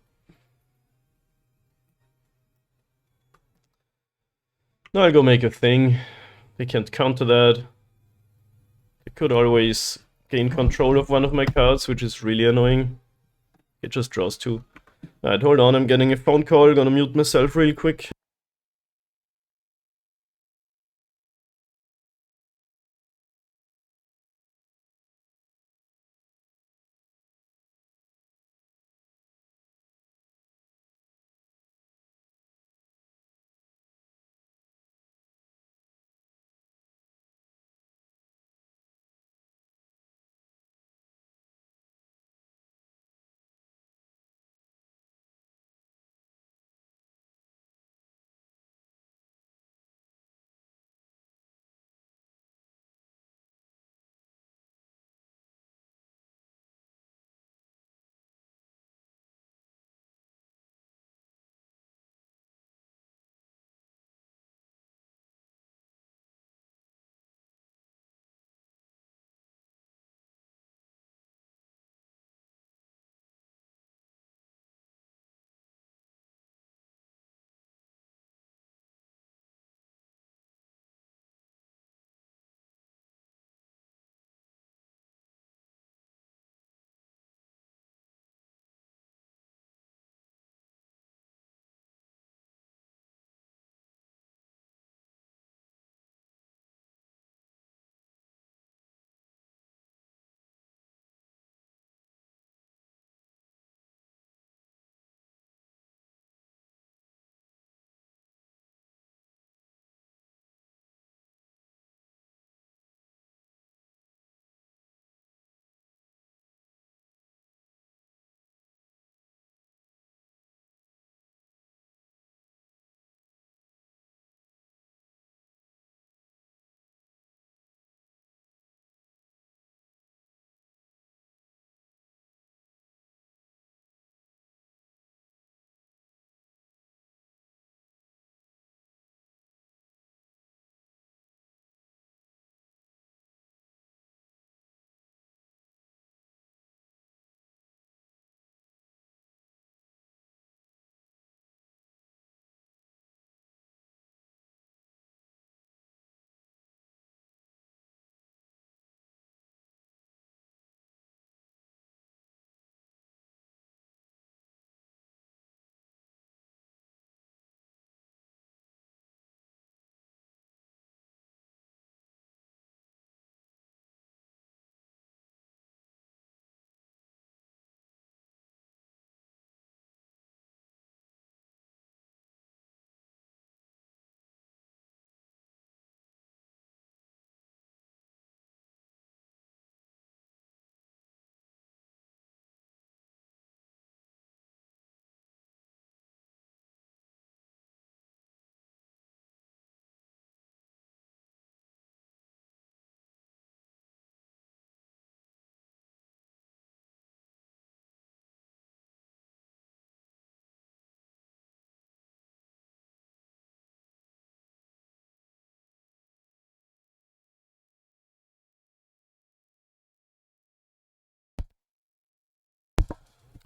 Now I'll go make a thing. They can't counter that. They could always gain control of one of my cards, which is really annoying. It just draws 2. Alright, hold on, I'm getting a phone call. Gonna mute myself real quick.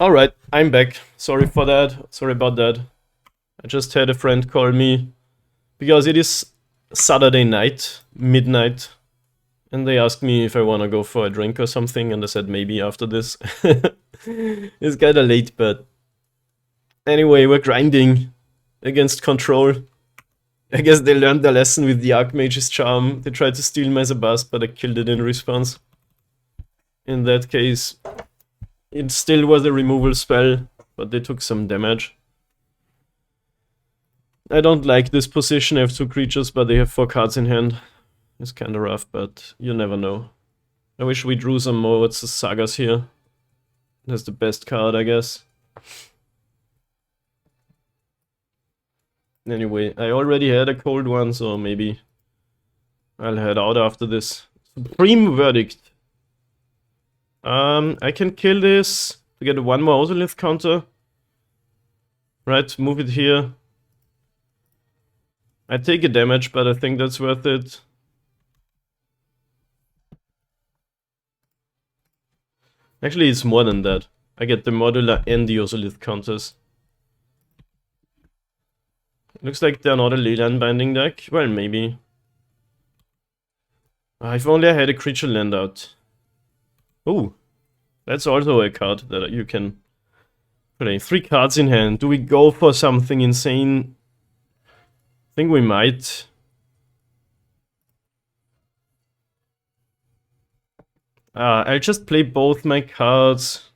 Alright, I'm back. Sorry for that. Sorry about that. I just had a friend call me because it is Saturday night, midnight, and they asked me if I wanna go for a drink or something, and I said maybe after this. It's kinda late, but anyway, we're grinding against control. I guess they learned their lesson with the Archmage's charm. They tried to steal my Zabast, but I killed it in response. In that case, it still was a removal spell, but they took some damage. I don't like this position. I have 2 creatures, but they have 4 cards in hand. It's kinda rough, but you never know. I wish we drew some more. What's the Sagas here? That's the best card, I guess. Anyway, I already had a cold one, so maybe I'll head out after this. Supreme Verdict. I can kill this to get 1 more Ozolith counter. Right, move it here. I take a damage, but I think that's worth it. Actually, it's more than that. I get the modular and the Ozolith counters. Looks like they're not a Leyline binding deck. Well, maybe. If only I had a creature land out. Ooh, that's also a card that you can play. 3 cards in hand. Do we go for something insane? I think we might. I'll just play both my cards.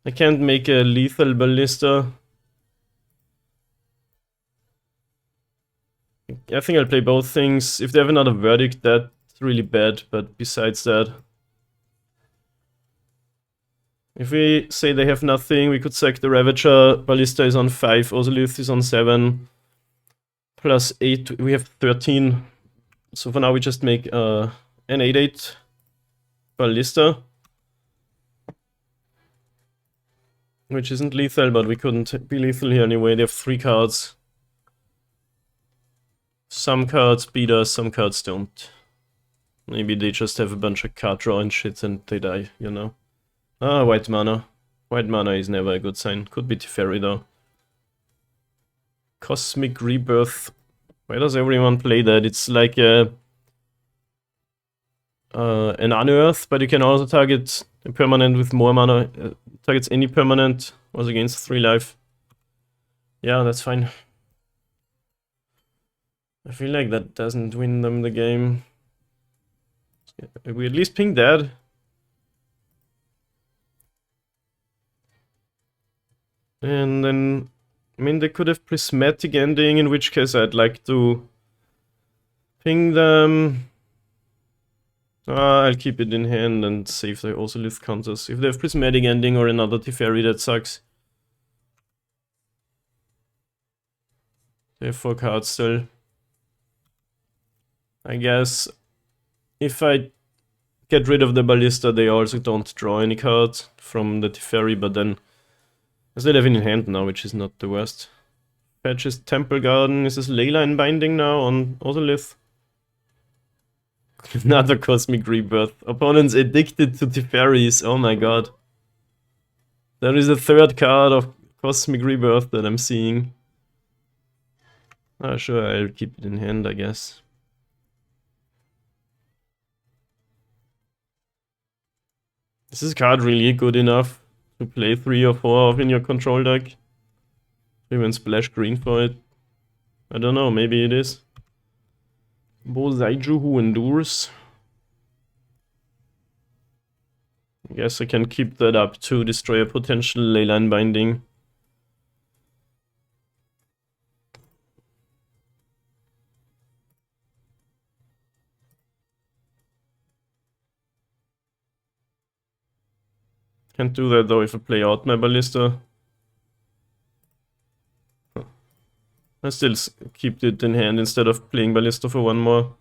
I can't make a lethal ballista. I think I'll play both things. If they have another Verdict, that's really bad, but besides that... If we say they have nothing, we could sack the Ravager. Ballista is on 5, Ozolith is on 7. Plus 8, we have 13. So for now we just make an 8/8 Ballista. Which isn't lethal, but we couldn't be lethal here anyway. They have 3 cards. Some cards beat us, some cards don't. Maybe they just have a bunch of card draw and shit and they die, you know. Ah, white mana. White mana is never a good sign. Could be Teferi though. Cosmic Rebirth. Why does everyone play that? It's like an Unearth, but you can also target a permanent with more mana. Targets any permanent, was against 3 life. Yeah, that's fine. I feel like that doesn't win them the game. We at least ping that. And then, I mean, they could have Prismatic Ending, in which case I'd like to ping them. I'll keep it in hand and save the Ozolith counters. If they have Prismatic Ending or another Teferi, that sucks. They have 4 cards still. I guess if I get rid of the Ballista, they also don't draw any cards from the Teferi, but then I still have it in hand now, which is not the worst. Fetches Temple Garden. Is this Leyline binding now on Ozolith? Another Cosmic Rebirth. Opponents addicted to Teferis. Oh my god. There is a 3rd card of Cosmic Rebirth that I'm seeing. Sure, I'll keep it in hand, I guess. Is this card really good enough to play 3 or 4 of in your control deck? Even splash green for it? I don't know, maybe it is. Bozaiju who endures. I guess I can keep that up to destroy a potential Leyline binding. Can't do that though if I play out my Ballista. I still keep it in hand instead of playing Ballista for 1 more.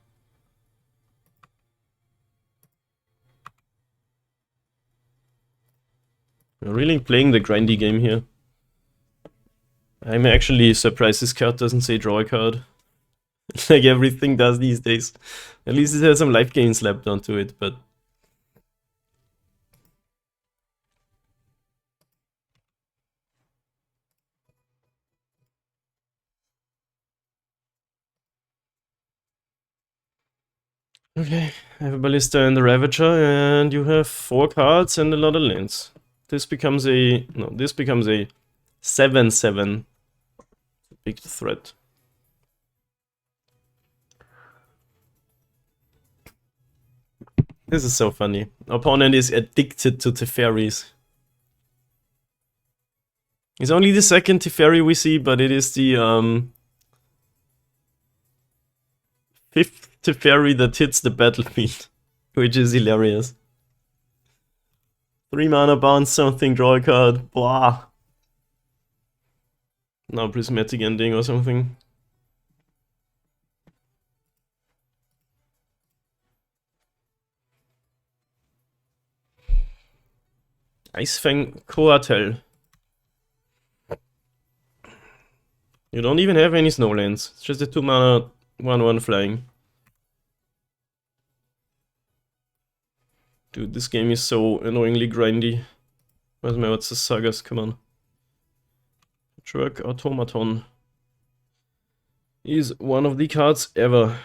I'm really playing the grindy game here. I'm actually surprised this card doesn't say draw a card. Like everything does these days. At least it has some life gain slapped onto it, but... Okay, I have a Ballista and a Ravager, and you have 4 cards and a lot of lands. This becomes a... no, this becomes a 7/7. Big threat. This is so funny. Opponent is addicted to Teferis. It's only the second Teferi we see, but it is the 5th Teferi that hits the battlefield, which is hilarious. 3 mana, bounce something, draw a card. Blah. Now Prismatic Ending or something. Icefang Coatel. You don't even have any snowlands. It's just a 2 mana 1/1 flying. Dude, this game is so annoyingly grindy. Where's my what's the sagas? Come on. Jerk Automaton is one of the cards ever.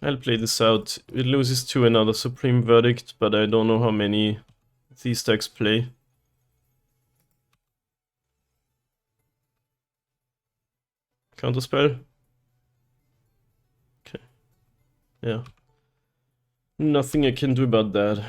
I'll play this out. It loses to another Supreme Verdict, but I don't know how many these decks play. Counterspell? Okay. Yeah. Nothing I can do about that.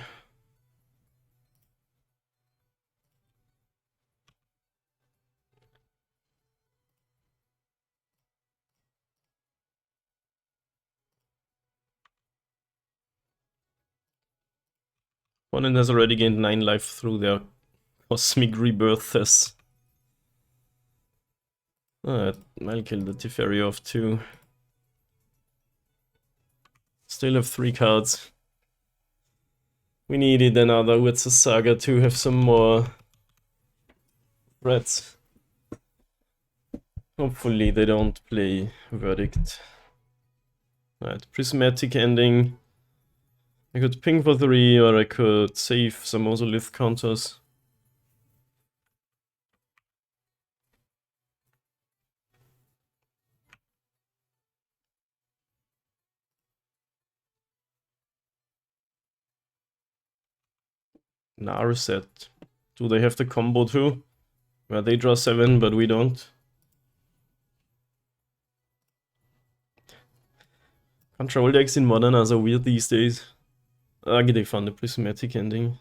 Opponent has already gained 9 life through their cosmic rebirths. Alright, I'll kill the Teferi off too. Still have 3 cards. We needed another with the Saga to have some more threats. Hopefully they don't play Verdict. Alright, Prismatic Ending. I could ping for 3 or I could save some Ozolith counters. Narset. Do they have the combo too? Where they draw 7 but we don't? Control decks in Modern are so weird these days. They found the Prismatic Ending.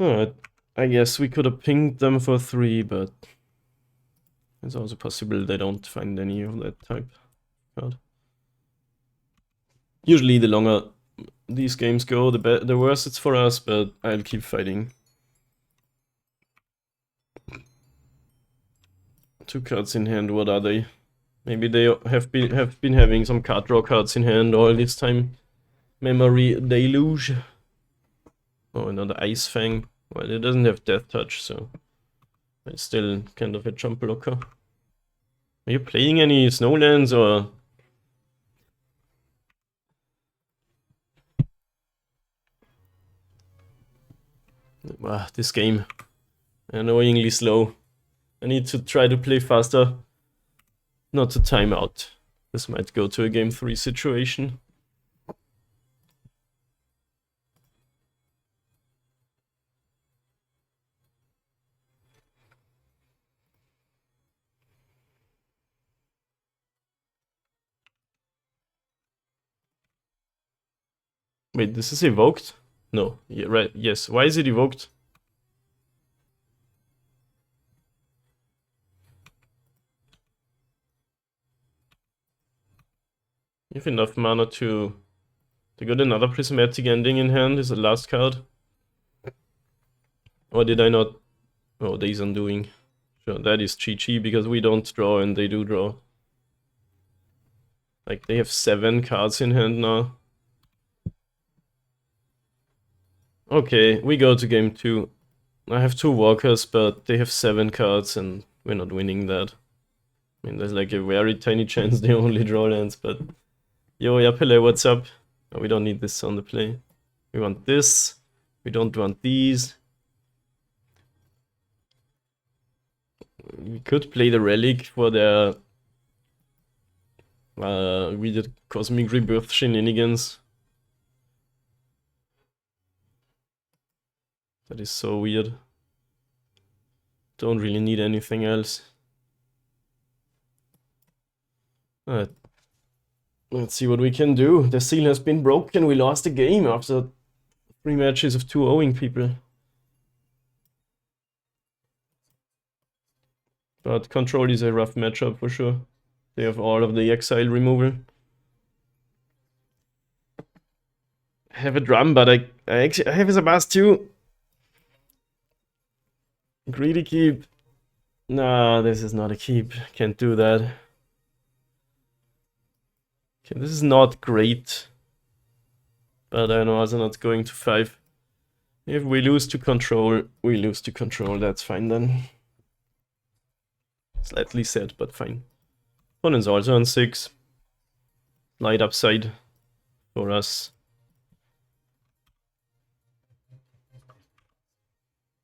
Alright, I guess we could have pinged them for 3, but it's also possible they don't find any of that type card. Usually the longer these games go, the worse it's for us, but I'll keep fighting. 2 cards in hand, what are they? Maybe they have been having some card draw cards in hand all this time. Memory Deluge. Oh, another Icefang. Well, it doesn't have Death Touch, so it's still kind of a jump blocker. Are you playing any Snowlands or... this game. Annoyingly slow. I need to try to play faster. Not to time out. This might go to a game 3 situation. Wait, this is evoked? No, yeah, right, yes. Why is it evoked? You have enough mana to get another Prismatic Ending in hand is the last card. Or did I not? Oh, Days Undoing. Sure, that is GG because we don't draw and they do draw. Like, they have 7 cards in hand now. Okay, we go to game 2. I have 2 walkers, but they have 7 cards and we're not winning that. I mean, there's like a very tiny chance they only draw lands, but... Yo, Yapele, what's up? No, we don't need this on the play. We want this. We don't want these. We could play the relic for their weird cosmic rebirth shenanigans. That is so weird. Don't really need anything else. Alright. Let's see what we can do. The seal has been broken. We lost the game after 3 matches of 2-0ing people. But Control is a rough matchup for sure. They have all of the exile removal. I have a drum, but I have a Zabas too. Greedy keep. Nah, this is not a keep. Can't do that. Okay, this is not great. But I know I'm not going to 5. If we lose to Control, we lose to Control. That's fine then. Slightly sad, but fine. Opponent's also on 6. Light upside for us.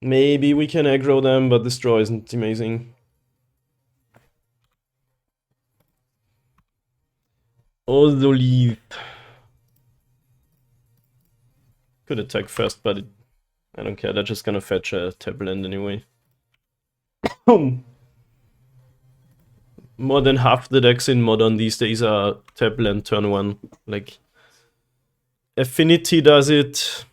Maybe we can aggro them, but this draw isn't amazing. Also leave. Could attack first, but I don't care. They're just gonna fetch a tap land anyway. More than half the decks in Modern these days are tap land turn 1. Like, Affinity does it.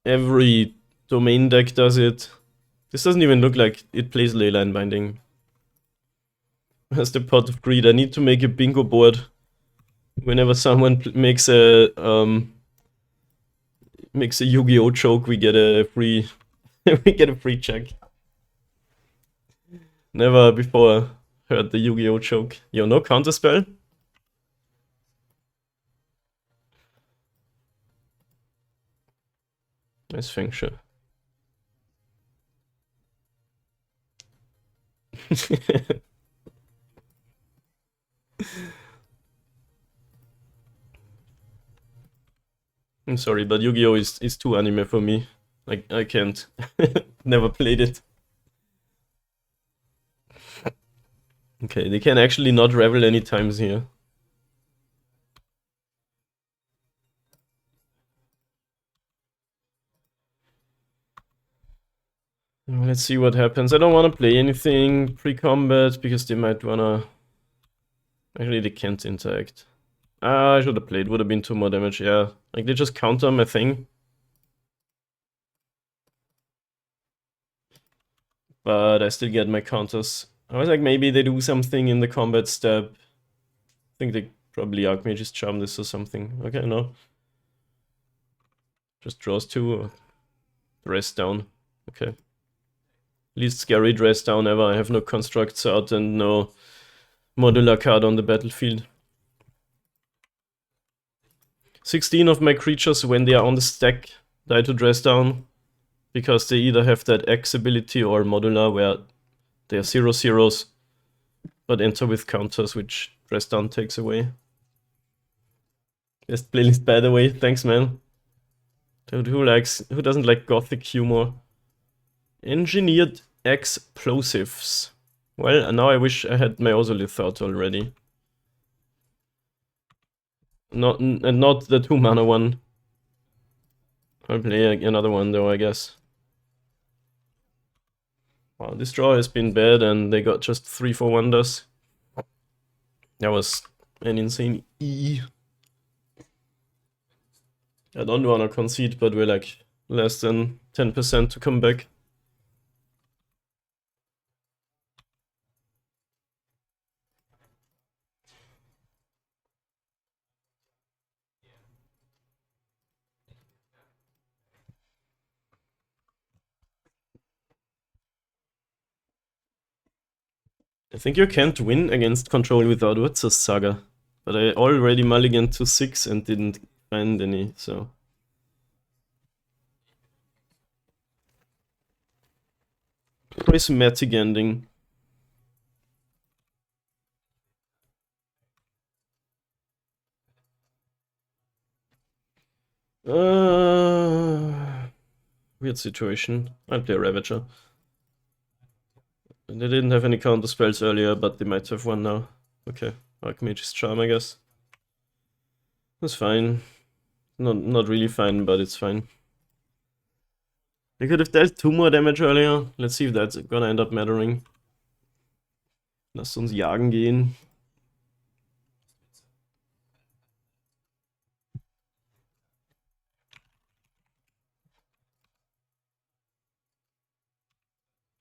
Every domain deck does it. This doesn't even look like it plays Leyline Binding. Where's the Pot of Greed? I need to make a bingo board. Whenever someone makes a Yu-Gi-Oh choke, we get a free check. Never before heard the Yu-Gi-Oh choke. Yo, no counter spell? Nice function. I'm sorry, but Yu-Gi-Oh is too anime for me. Like, I can't. Never played it. Okay, they can actually not revel any times here. Let's see what happens. I don't want to play anything pre-combat because they might wanna... Actually, they can't interact. Ah, I should have played. Would have been 2 more damage, yeah. Like, they just counter my thing. But I still get my counters. I was like, maybe they do something in the combat step. I think they probably Archmage's Charm this or something. Okay, no. Just draws 2. Dress down. Okay. Least scary dress down ever. I have no constructs out and no modular card on the battlefield. 16 of my creatures, when they are on the stack, die to dress down. Because they either have that X ability or modular, where they are 0/0s, but enter with counters, which dress down takes away. Best playlist, by the way. Thanks, man. Dude, who doesn't like gothic humor? Engineered explosives. Well, now I wish I had my Ozolith out already. Not the 2-mana one. I'll play another one though, I guess. Wow, this draw has been bad and they got just 3 for wonders. That was an insane E. I don't wanna concede, but we're like less than 10% to come back. I think you can't win against Control without Urza's Saga. But I already mulliganed to 6 and didn't find any, so... Prismatic ending. Weird situation. I'll play Ravager. They didn't have any counter spells earlier, but they might have one now. Okay, Archmage's Charm, I guess. That's fine. Not really fine, but it's fine. They could have dealt 2 more damage earlier. Let's see if that's gonna end up mattering. Lasst uns jagen gehen.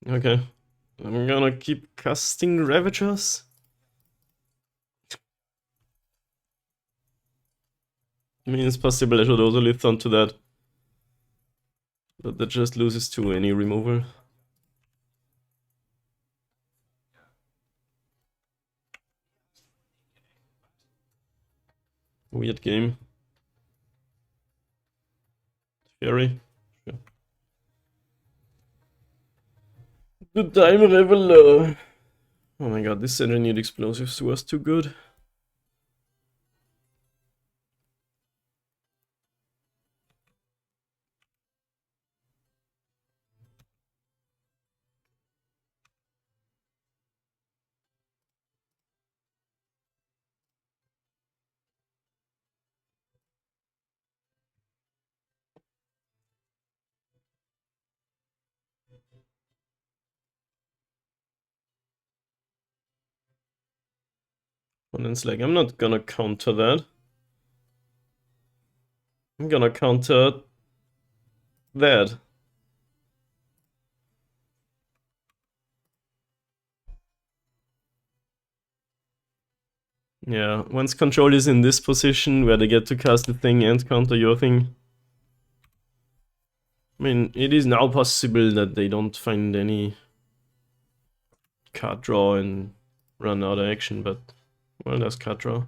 Okay. I'm gonna keep casting Ravagers. I mean, it's possible I should also lift onto that. But that just loses to any removal. Weird game. Fairy. Sure. Good time, Reveler. Oh my god, this engineered explosives was too good. And it's like, I'm not gonna counter that. I'm gonna counter that. Yeah, once control is in this position where they get to cast the thing and counter your thing. I mean, it is now possible that they don't find any card draw and run out of action, but well, there's card draw.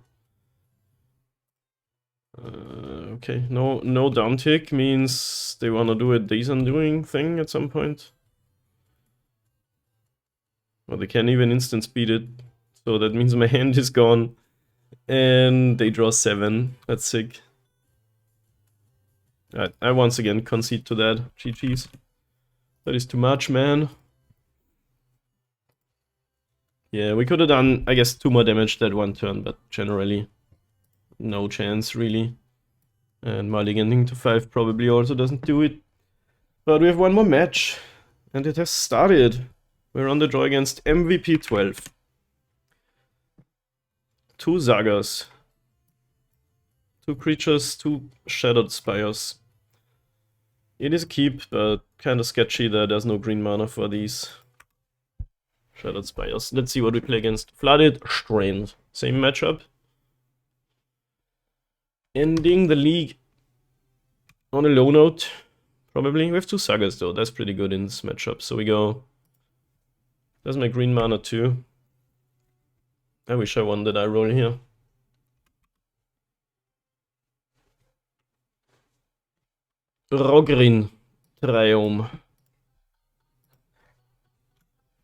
Okay, no downtick means they wanna do a Days Undoing thing at some point. Well, they can't even instant speed it, so that means my hand is gone. And they draw 7, that's sick. I once again concede to that, GG's. That is too much, man. Yeah, we could have done, I guess, 2 more damage that one turn, but generally, no chance, really. And mulliganing to 5 probably also doesn't do it. But we have 1 more match, and it has started. We're on the draw against MVP 12. 2 Zagas. 2 creatures, 2 Shadowed Spires. It is a keep, but kinda sketchy that there's no green mana for these Shadowed Spires. Let's see what we play against. Flooded, Strained. Same matchup. Ending the league on a low note, probably. We have 2 Sagas though, that's pretty good in this matchup. So we go... There's my green mana too. I wish I won the die roll here. Rogrin Triome.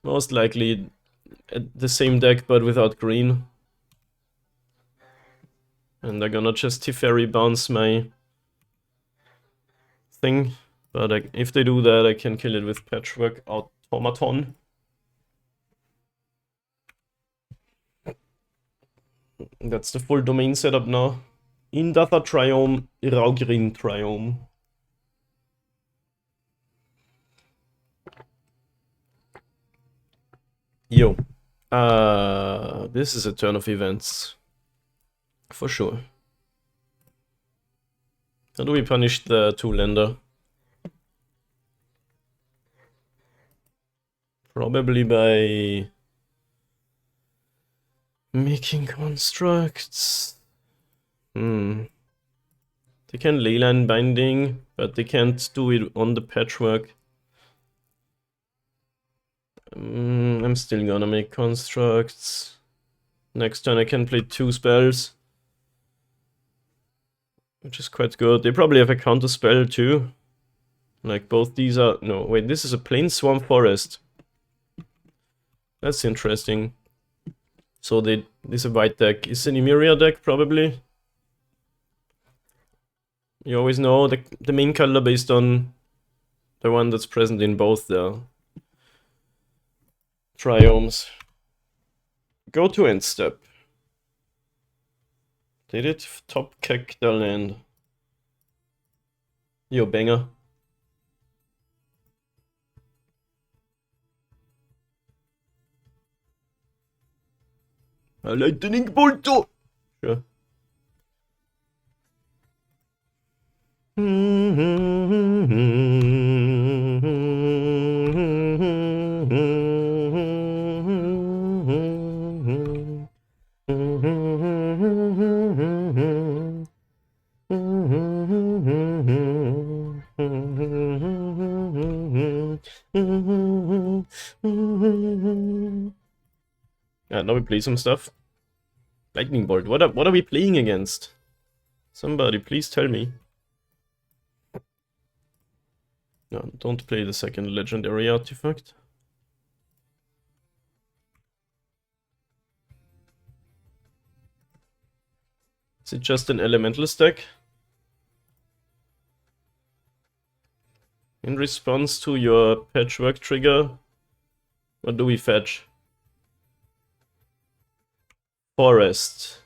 Most likely the same deck but without green. And they're gonna just Teferi bounce my thing. But if they do that, I can kill it with Patchwork Automaton. That's the full domain setup now. Indatha Triome, Rogrin Triome. Yo. This is a turn of events. For sure. How do we punish the 2-lander? Probably by... making constructs. They can leyline binding, but they can't do it on the Patchwork. I'm still gonna make constructs. Next turn I can play 2 spells, which is quite good. They probably have a counter spell too. Like both these are... No, wait, this is a plain Swamp Forest. That's interesting. So this is a white deck. Is an Emeria deck probably? You always know the main color based on the one that's present in both the triomes. Go to end step. Did it top kick the land? Yo, banger. A lightning bolt. Sure. Yeah, now we play some stuff. Lightning bolt. What are we playing against? Somebody, please tell me. No, don't play the second legendary artifact. Is it just an elemental stack? In response to your patchwork trigger, what do we fetch? Forest.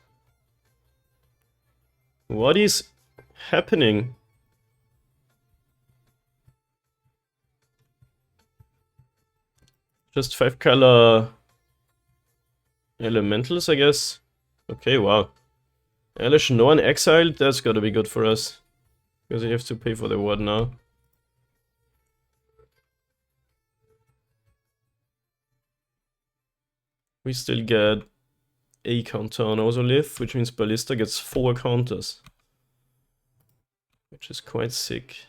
What is happening? Just 5-color elementals, I guess. Okay, wow. Elish, no one exiled? That's gotta be good for us. Because you have to pay for the ward now. We still get a counter on Ozolith, which means Ballista gets 4 counters. Which is quite sick.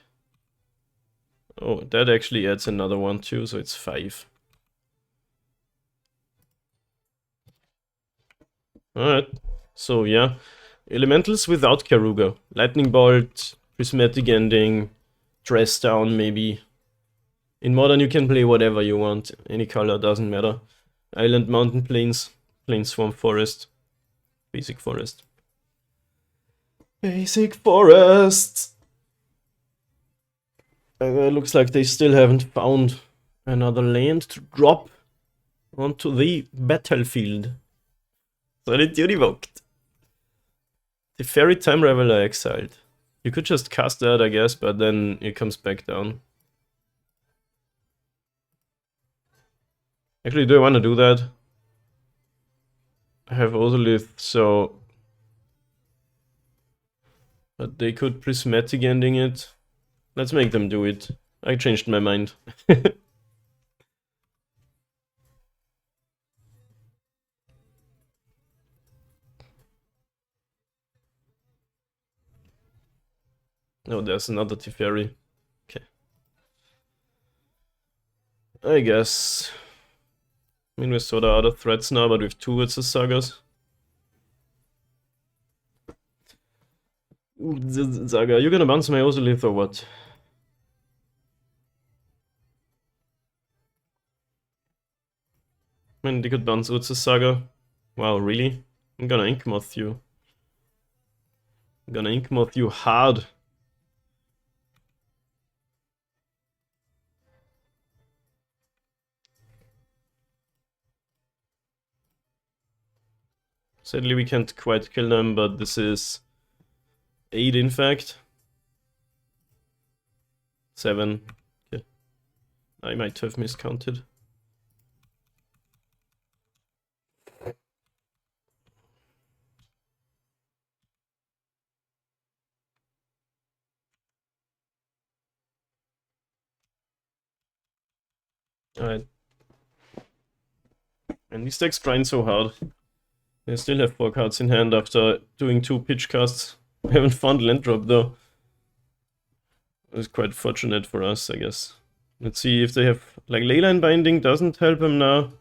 Oh, that actually adds another one too, so it's 5. Alright, so yeah. Elementals without Karuga. Lightning Bolt, Prismatic Ending, Dress Down maybe. In Modern you can play whatever you want, any color, doesn't matter. Island, Mountain, Plains, Plains, Swamp, Forest. Basic Forest. Basic Forest! Looks like they still haven't found another land to drop onto the battlefield. Solitude evoked. The Fairy Time Reveler exiled. You could just cast that, I guess, but then it comes back down. Actually, do I want to do that? I have Ozolith, so... But they could Prismatic Ending it. Let's make them do it. I changed my mind. Oh, there's another Teferi. Okay. I guess. I mean, we saw the other threats now, but with 2 it's the Sagas. Ooh, Saga, you gonna bounce my Ozolith or what? I mean, they could bounce Urza Saga. Wow, really? I'm gonna Inkmoth you. I'm gonna Inkmoth you hard. Sadly, we can't quite kill them, but this is 8 in fact. 7. Okay. I might have miscounted. Alright. And these decks grind so hard. They still have 4 cards in hand after doing 2 pitch casts. We haven't found land drop though. It's quite fortunate for us, I guess. Let's see if they have... Like, Leyline Binding doesn't help him now.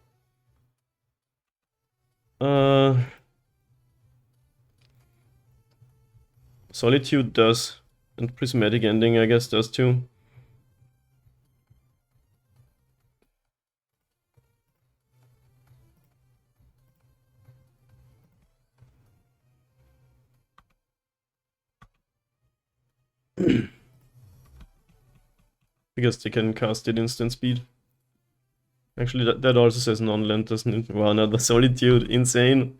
Solitude does. And Prismatic Ending, I guess, does too. Because they can cast it instant speed. Actually, that also says non-land, doesn't it? Wow, another Solitude. Insane.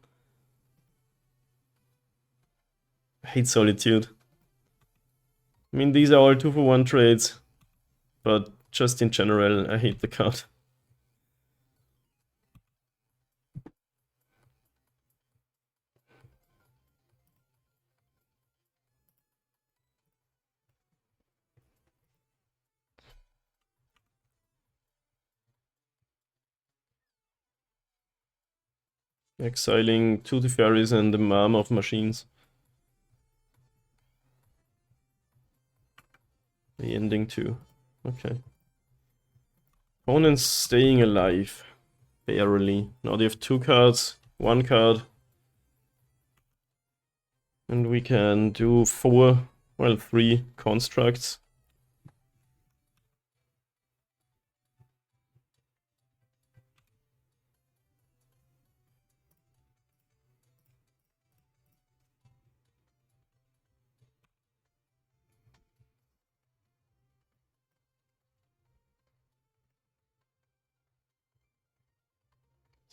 I hate Solitude. I mean, these are all 2-for-1 trades. But just in general, I hate the card. Exiling 2 Teferis and the Mom of Machines. The ending too. Okay. Opponents staying alive. Barely. Now they have 2 cards, 1 card. And we can do 3 constructs.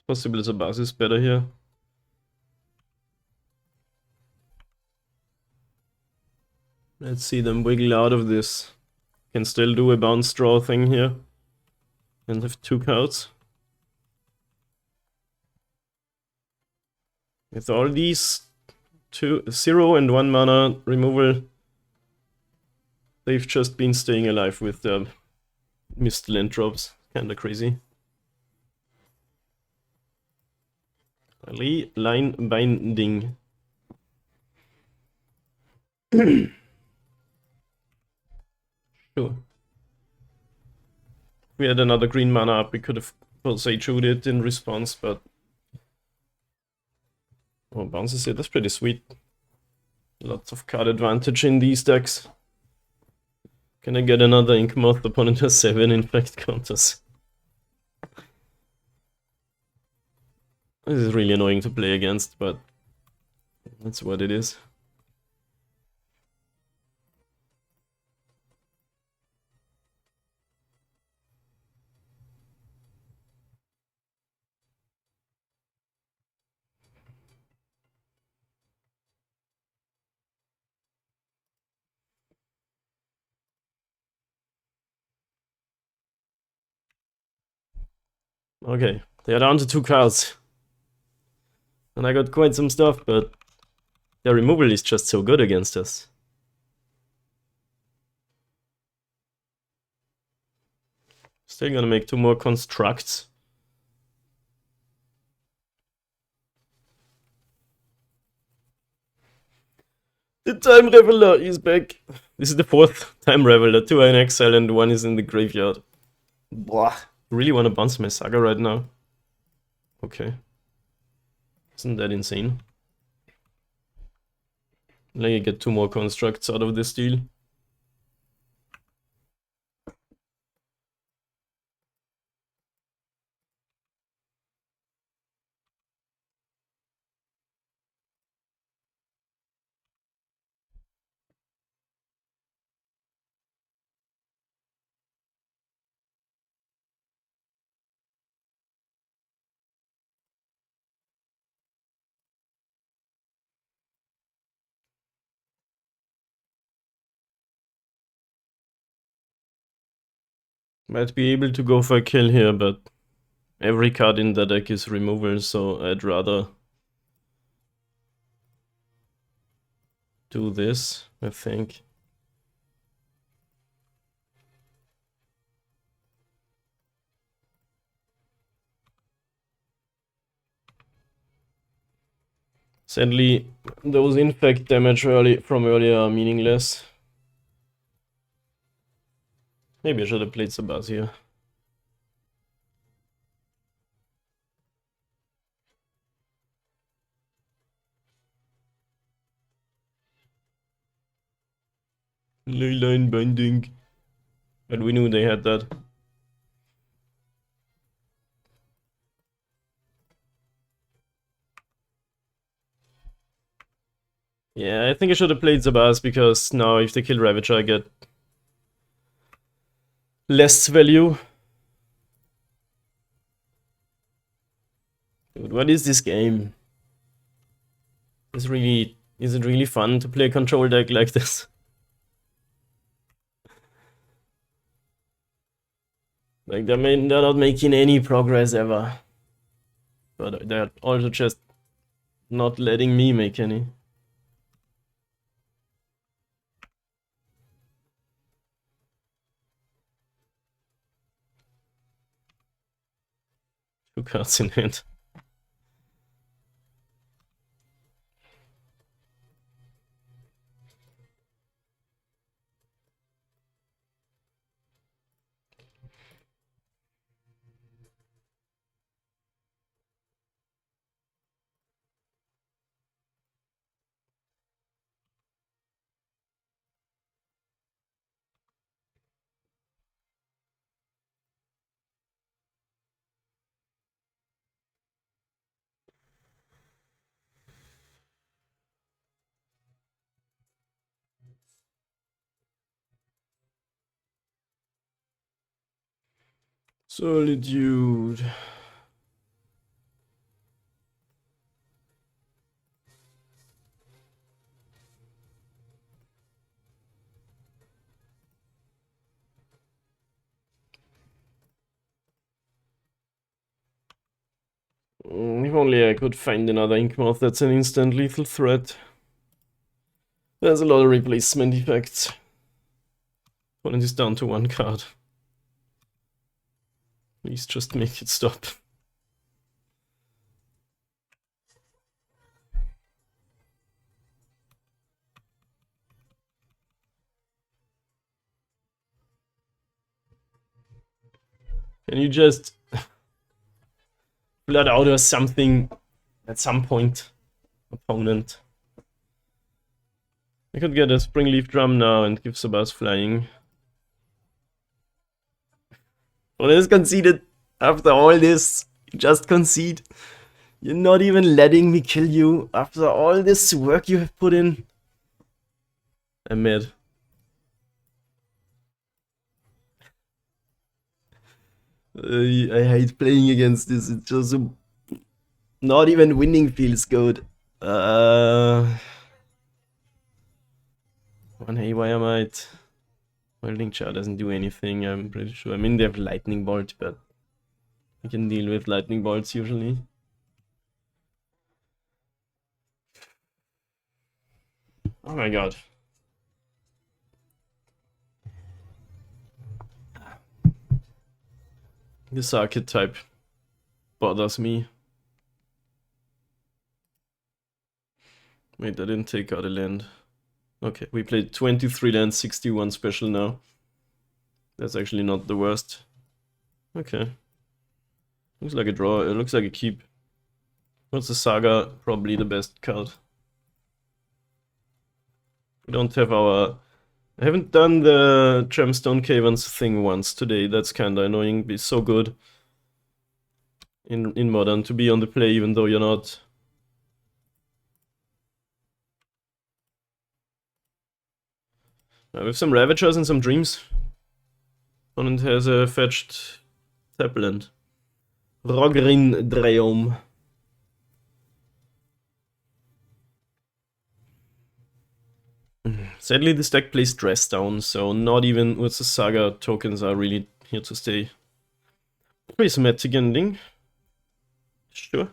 It's possible the buzz is better here. Let's see them wiggle out of this. Can still do a bounce draw thing here. And have 2 cards. With all these 0 and 1 mana removal, they've just been staying alive with the missed land drops. Kinda crazy. Line binding. Sure. If we had another green mana up, we could have Sage-Shoot it in response, but... Oh, bounces it, that's pretty sweet. Lots of card advantage in these decks. Can I get another Ink Moth? Opponent has 7 infect counters. This is really annoying to play against, but that's what it is. Okay, they are down to 2 cards. And I got quite some stuff, but their removal is just so good against us. Still gonna make 2 more constructs. The Time Reveler is back. This is the 4th Time Reveler. 2 are in exile and 1 is in the graveyard. Blah. Really want to bounce my Saga right now. Okay. Isn't that insane? Let me get 2 more constructs out of this deal. Might be able to go for a kill here, but every card in the deck is removal, so I'd rather do this, I think. Sadly, those infect damage from earlier are meaningless. Maybe I should have played Sabaz here. Leyline binding. But we knew they had that. Yeah, I think I should have played Zabaz because now if they kill Ravager I get less value. Dude, what is this game? Is it really fun to play a control deck like this? Like they're not making any progress ever. But they're also just not letting me make any. Two cards in hand. Solitude. If only I could find another Inkmoth that's an instant lethal threat. There's a lot of replacement effects. Opponent is down to one card. Please just make it stop. Can you just blood out or something at some point, opponent? I could get a Springleaf Drum now and give Sabas flying. Well, it's conceded after all this. You just concede. You're not even letting me kill you after all this work you have put in. I'm mad. I hate playing against this. It's just not even winning feels good. One Haywire Might. Welding Char doesn't do anything, I'm pretty sure. I mean, they have Lightning Bolt, but I can deal with Lightning Bolts usually. Oh my god. This archetype bothers me. Wait, I didn't take out a land. Okay, we played 23 lands, 61 special now. That's actually not the worst. Okay. Looks like a draw, it looks like a keep. What's the Saga? Probably the best card. We don't have our... I haven't done the Gemstone Caverns thing once today, that's kinda annoying, it's so good. In Modern, to be on the play even though you're not. With some Ravagers and some Dreams. Opponent has a fetched Tapland. Rogrin Dreom. Sadly, this deck plays Dress Down, so not even with the Saga tokens are really here to stay. Prismatic Ending. Sure.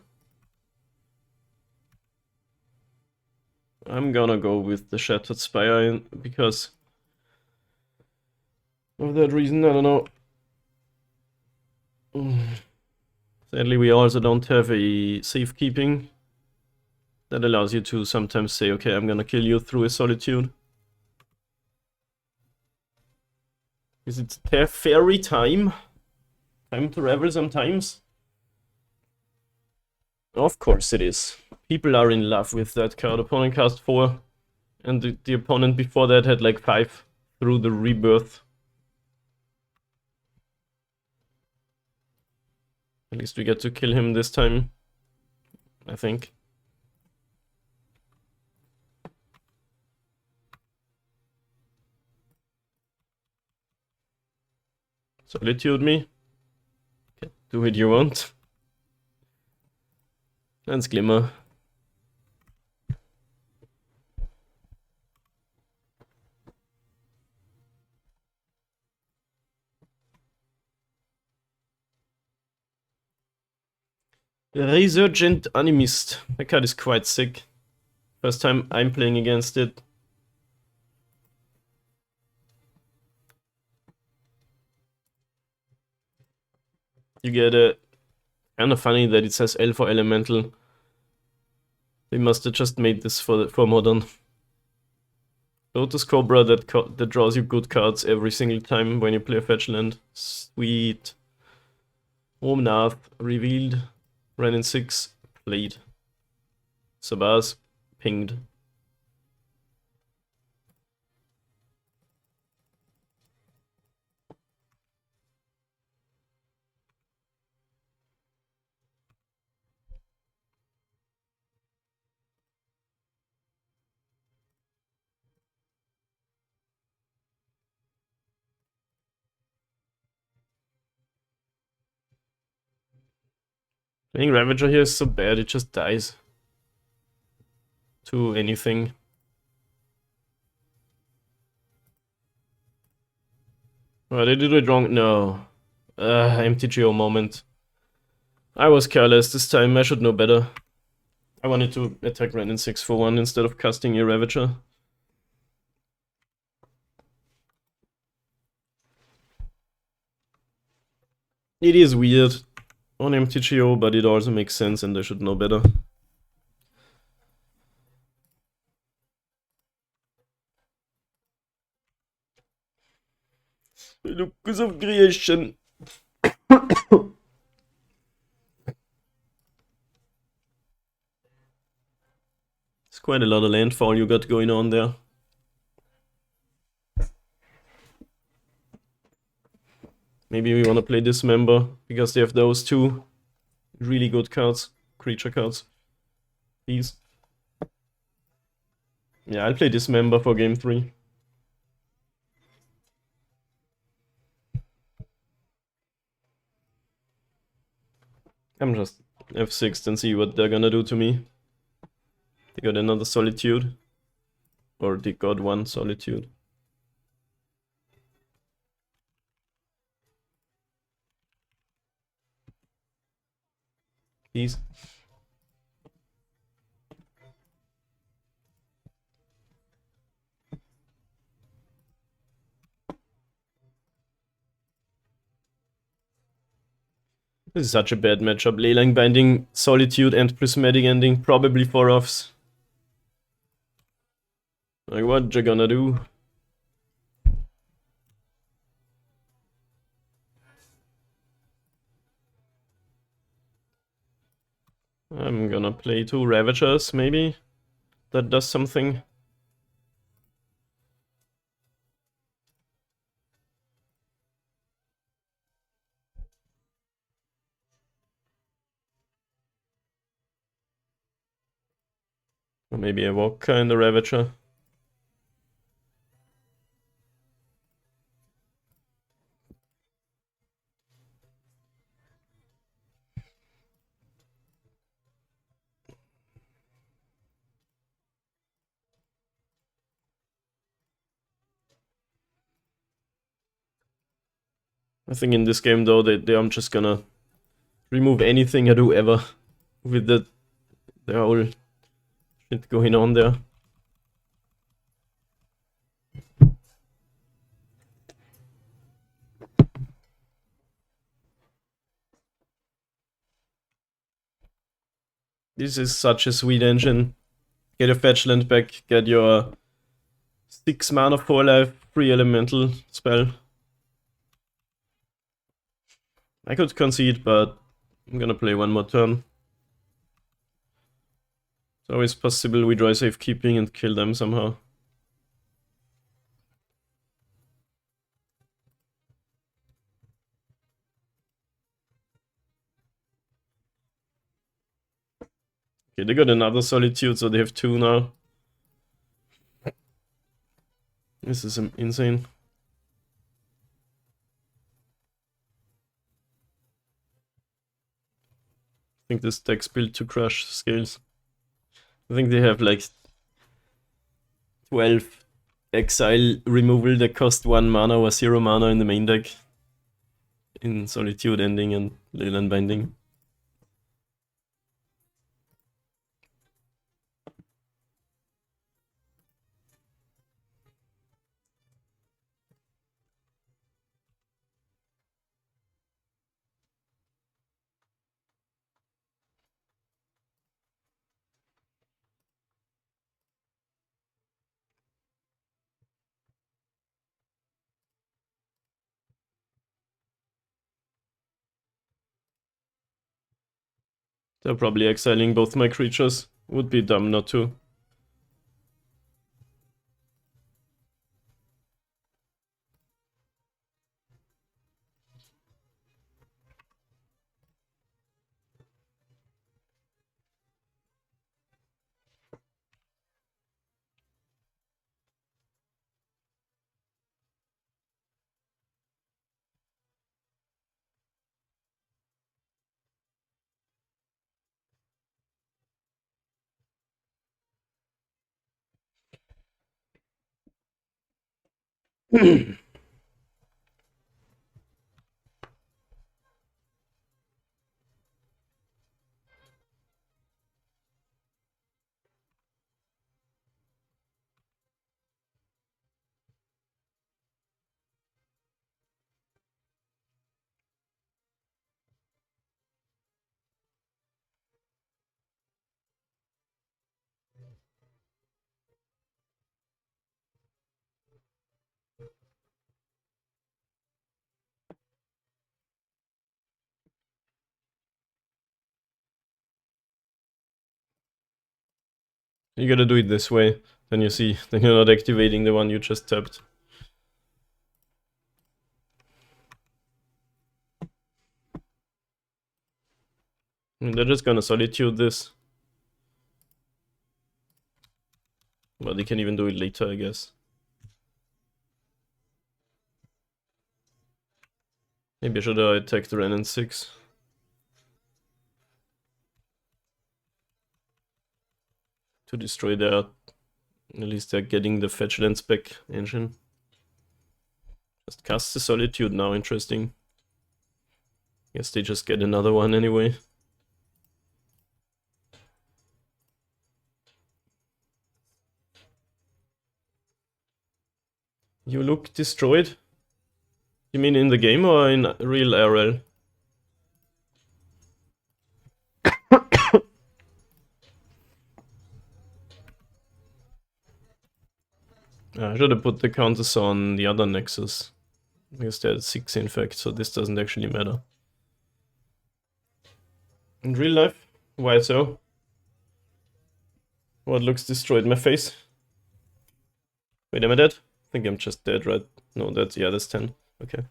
I'm gonna go with the Shattered Spire because of that reason, I don't know. Sadly, we also don't have a safekeeping that allows you to sometimes say, okay, I'm gonna kill you through a Solitude. Is it fairy time? Time to revel sometimes? Of course it is. People are in love with that card. Opponent cast 4, and the opponent before that had like 5 through the rebirth. At least we get to kill him this time, I think. Solitude me. Okay, do what you want. Let's Glimmer. Resurgent Animist. That card is quite sick. First time I'm playing against it. You get a... Kinda funny that it says L for Elemental. They must have just made this for Modern. Lotus Cobra that draws you good cards every single time when you play a fetch land. Sweet. Omnath revealed. Ran in 6. Played. Sabaz pinged. Playing Ravager here is so bad, it just dies. To anything. Oh, they did it wrong. No. MTGO moment. I was careless this time, I should know better. I wanted to attack Ren in 6 for 1 instead of casting a Ravager. It is weird on MTGO, but it also makes sense and I should know better. Lucas of Creation. It's quite a lot of landfall you got going on there. Maybe we want to play Dismember, because they have those two really good cards, creature cards. These. Yeah, I'll play Dismember for game 3. I'm just F6 and see what they're gonna do to me. They got another Solitude. Or they got one Solitude. These. This is such a bad matchup. Leyline Binding, Solitude and Prismatic Ending, probably 4 offs. Like, what you gonna do? I'm gonna play 2 Ravagers, maybe? That does something. Or maybe a Walker in the Ravager. I think in this game though, I'm just gonna remove anything I do ever with the whole shit going on there. This is such a sweet engine. Get your fetch land back, get your 6 mana 4 life, 3 elemental spell. I could concede, but I'm gonna play one more turn. It's always possible we draw safekeeping and kill them somehow. Okay, they got another Solitude, so they have 2 now. This is insane. think this deck's built to crush scales. I think they have like 12 exile removal that cost 1 mana or 0 mana in the main deck. In Solitude Ending and Leyland Binding. They're probably exiling both my creatures. Would be dumb not to. You gotta do it this way. Then you see, then you're not activating the one you just tapped. I mean, they're just gonna Solitude this. Well, they can even do it later, I guess. Maybe I should have attacked the Ren in 6. To destroy their... At least they're getting the fetch land spec engine. Just cast the Solitude now, interesting. Guess they just get another one anyway. You look destroyed? You mean in the game or in real IRL? I should have put the counters on the other Nexus. Because they're at 6 in fact, so this doesn't actually matter. In real life? Why so? What looks destroyed? My face? Wait, am I dead? I think I'm just dead, right? No, that's... yeah, that's 10. Okay.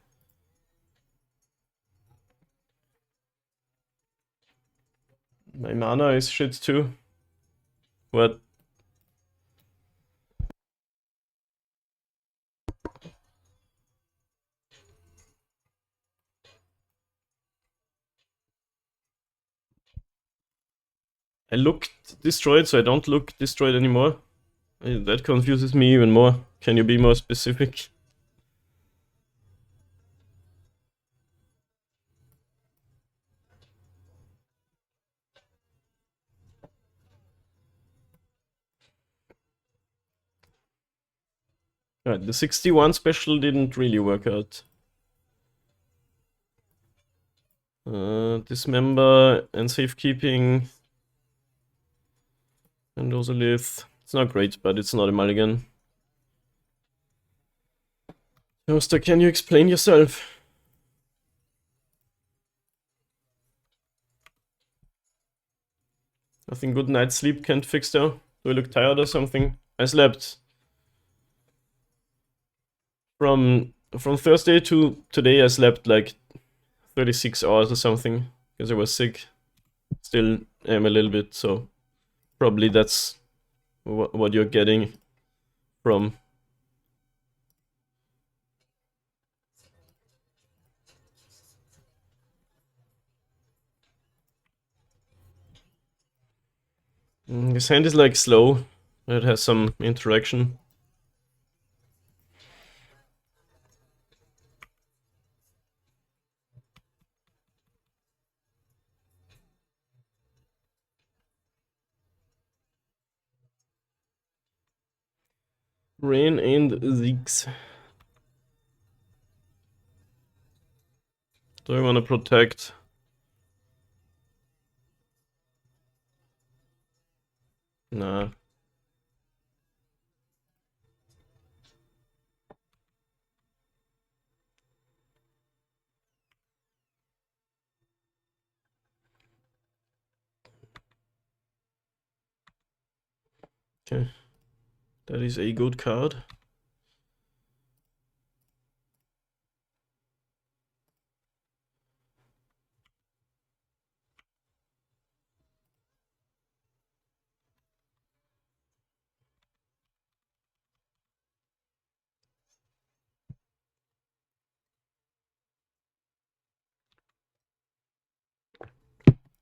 My mana is shit too. What? I looked destroyed, so I don't look destroyed anymore. That confuses me even more. Can you be more specific? Alright, the 61 special didn't really work out. Dismember and safekeeping. And Ozolith. It's not great, but it's not a mulligan. Toaster, can you explain yourself? Nothing good night's sleep can't fix though. Do I look tired or something? I slept. From Thursday to today I slept like 36 hours or something. Because I was sick. Still am a little bit, so probably that's what you're getting from. His hand is like slow. It has some interaction. Rain and Ziggs. Do I want to protect? Nah. Okay. That is a good card.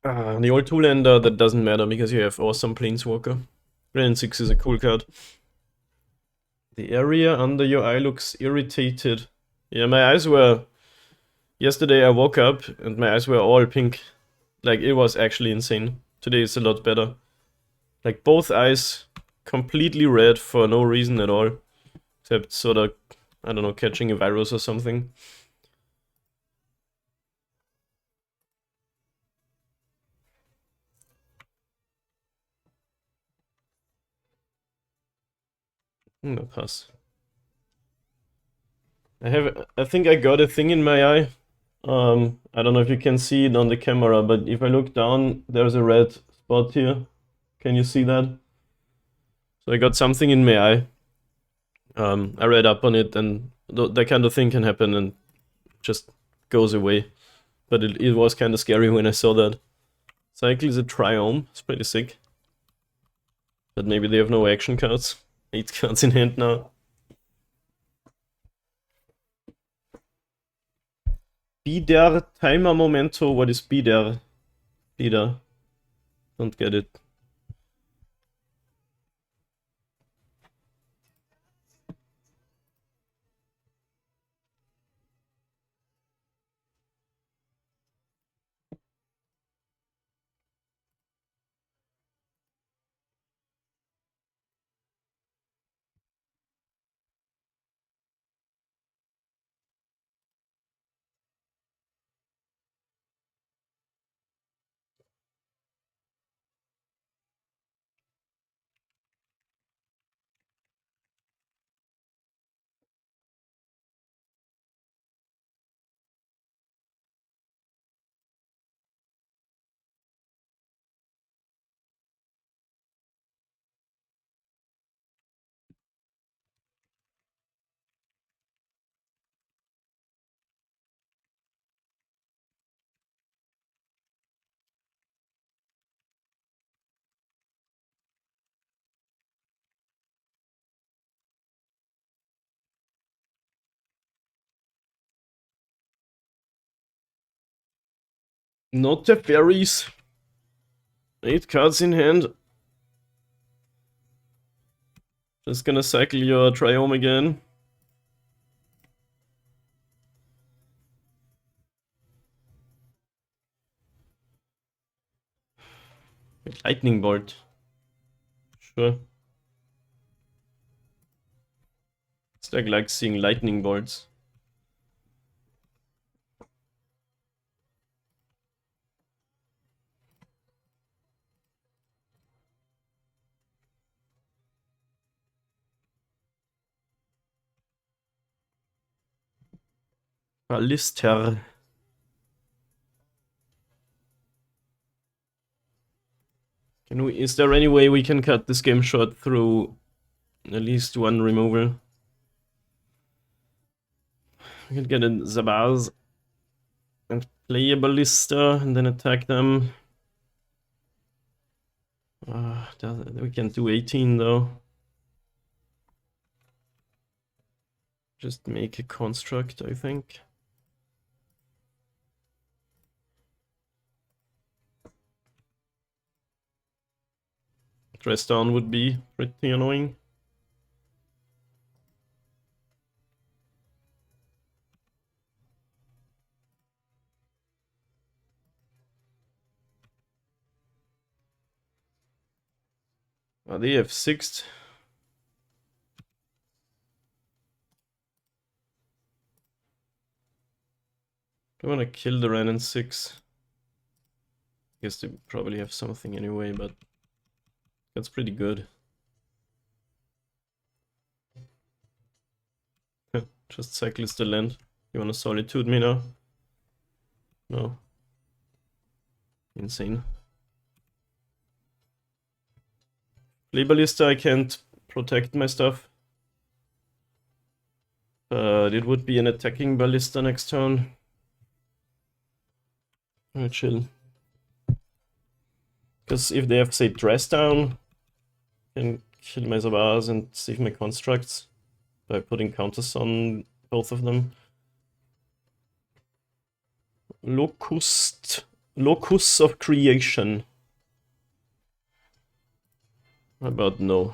The old two-lander, that doesn't matter because you have awesome Planeswalker. Rain 6 is a cool card. The area under your eye looks irritated. Yeah, my eyes were... Yesterday I woke up and my eyes were all pink. Like, it was actually insane. Today it's a lot better. Like, both eyes completely red for no reason at all. Except sort of, I don't know, catching a virus or something. No, pass. I think I got a thing in my eye. I don't know if you can see it on the camera, but if I look down, there's a red spot here. Can you see that? So I got something in my eye. I read up on it, and that kind of thing can happen and just goes away. But it was kind of scary when I saw that. Cycle is a Triome. It's pretty sick. But maybe they have no action cards. 8 cards in hand now. Bider Timer Momento. What is Bider? Bider. Don't get it. Not the fairies. 8 cards in hand. Just gonna cycle your Triome again. Lightning Bolt. Sure. It's like seeing lightning bolts. Ballister. Is there any way we can cut this game short through at least one removal? We can get a Zabaz and play a Ballista and then attack them. We can do 18 though. Just make a construct, I think. Dress down would be pretty annoying. They have 6th. I want to kill the Ren in 6. Guess they probably have something anyway, but that's pretty good. Just cyclist the land. You wanna solitude me now? No. Insane. Play Ballista, I can't protect my stuff. But it would be an attacking Ballista next turn. Alright, chill. Because if they have, say, dress down, I can kill my Zabars and save my constructs by putting counters on both of them. Locus of creation. How about no?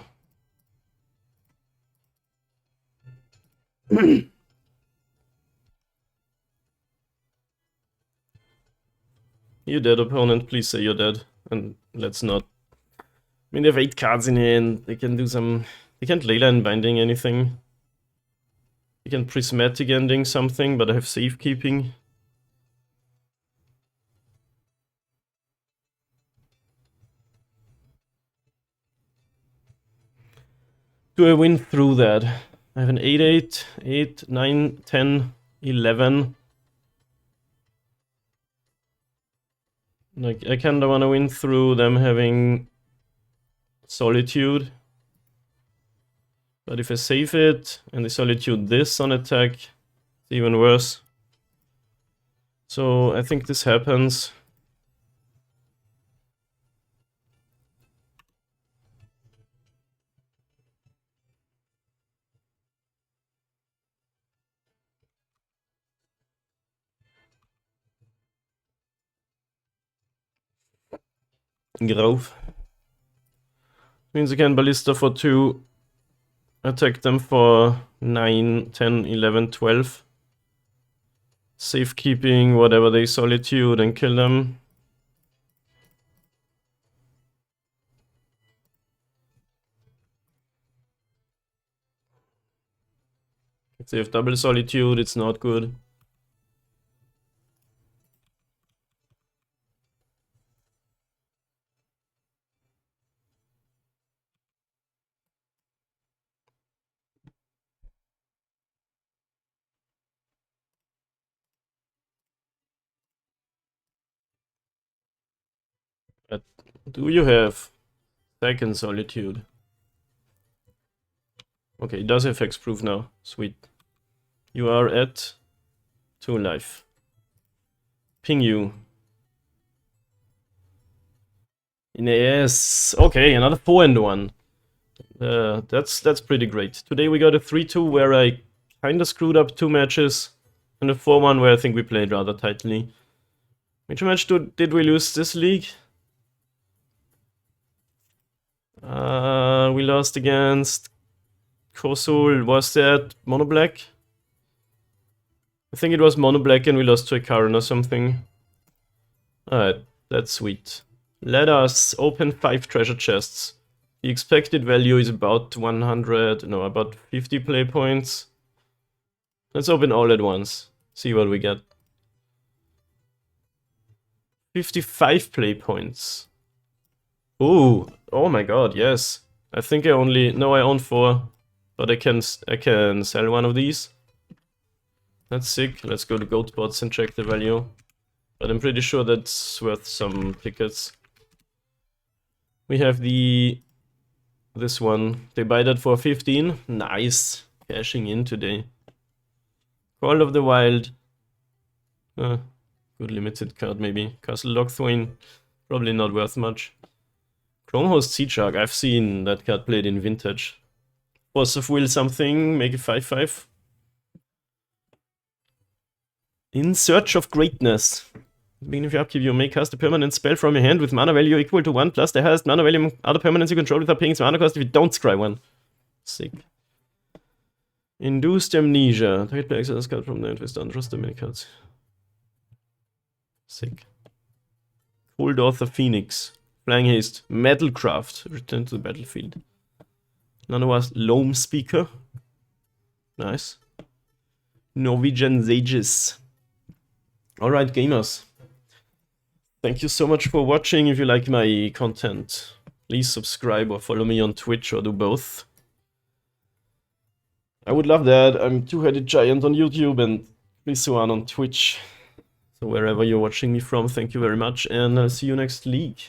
You're dead, opponent. Please say you're dead. And let's not. I mean, they have 8 cards in hand. They can do some. They can't leyline binding anything. They can prismatic ending something, but I have safekeeping. Do I win through that? I have an 8-8, 8, 9, 10, 11. Like, I kinda wanna win through them having Solitude. But if I save it, and they Solitude this on attack, it's even worse. So I think this happens. Grove. Means I can Ballista for 2. Attack them for 9, 10, 11, 12. Safekeeping whatever they Solitude and kill them. If they have double Solitude, it's not good. But do you have second Solitude? Okay, it does have Hexproof now. Sweet. You are at 2 life. Ping you. Yes. Okay, another 4 and 1. That's pretty great. Today we got a 3-2 where I kinda screwed up 2 matches, and a 4-1 where I think we played rather tightly. Which match did we lose this league? We lost against Kosul. Was that Mono Black? I think it was Mono Black and we lost to a Karin or something. Alright, that's sweet. Let us open 5 treasure chests. The expected value is about 50 play points. Let's open all at once. See what we get. 55 play points. Ooh, oh my god, yes. I think I own 4, but I can sell one of these. That's sick. Let's go to Goatbots and check the value. But I'm pretty sure that's worth some tickets. We have this one. They buy that for 15. Nice. Cashing in today. Call of the Wild. Good limited card maybe. Castle Lockthwain. Probably not worth much. Chromehost Sea Shark. I've seen that card played in Vintage. Force of Will something. Make it 5/5. In Search of Greatness. Beginning of your upkeep, you may cast a permanent spell from your hand with mana value equal to 1 plus the highest mana value among other permanents you control without paying its mana cost if you don't scry one. Sick. Induced Amnesia. Target player exile card from the end with untrust the many cards. Sick. Cold Author Phoenix. Flying Haste. Metalcraft. Return to the battlefield. Nanoa's Loam Speaker. Nice. Norwegian Sages. Alright, gamers. Thank you so much for watching. If you like my content, please subscribe or follow me on Twitch or do both. I would love that. I'm Two-Headed Giant on YouTube and Lisuan on Twitch. So wherever you're watching me from, thank you very much, and I'll see you next league.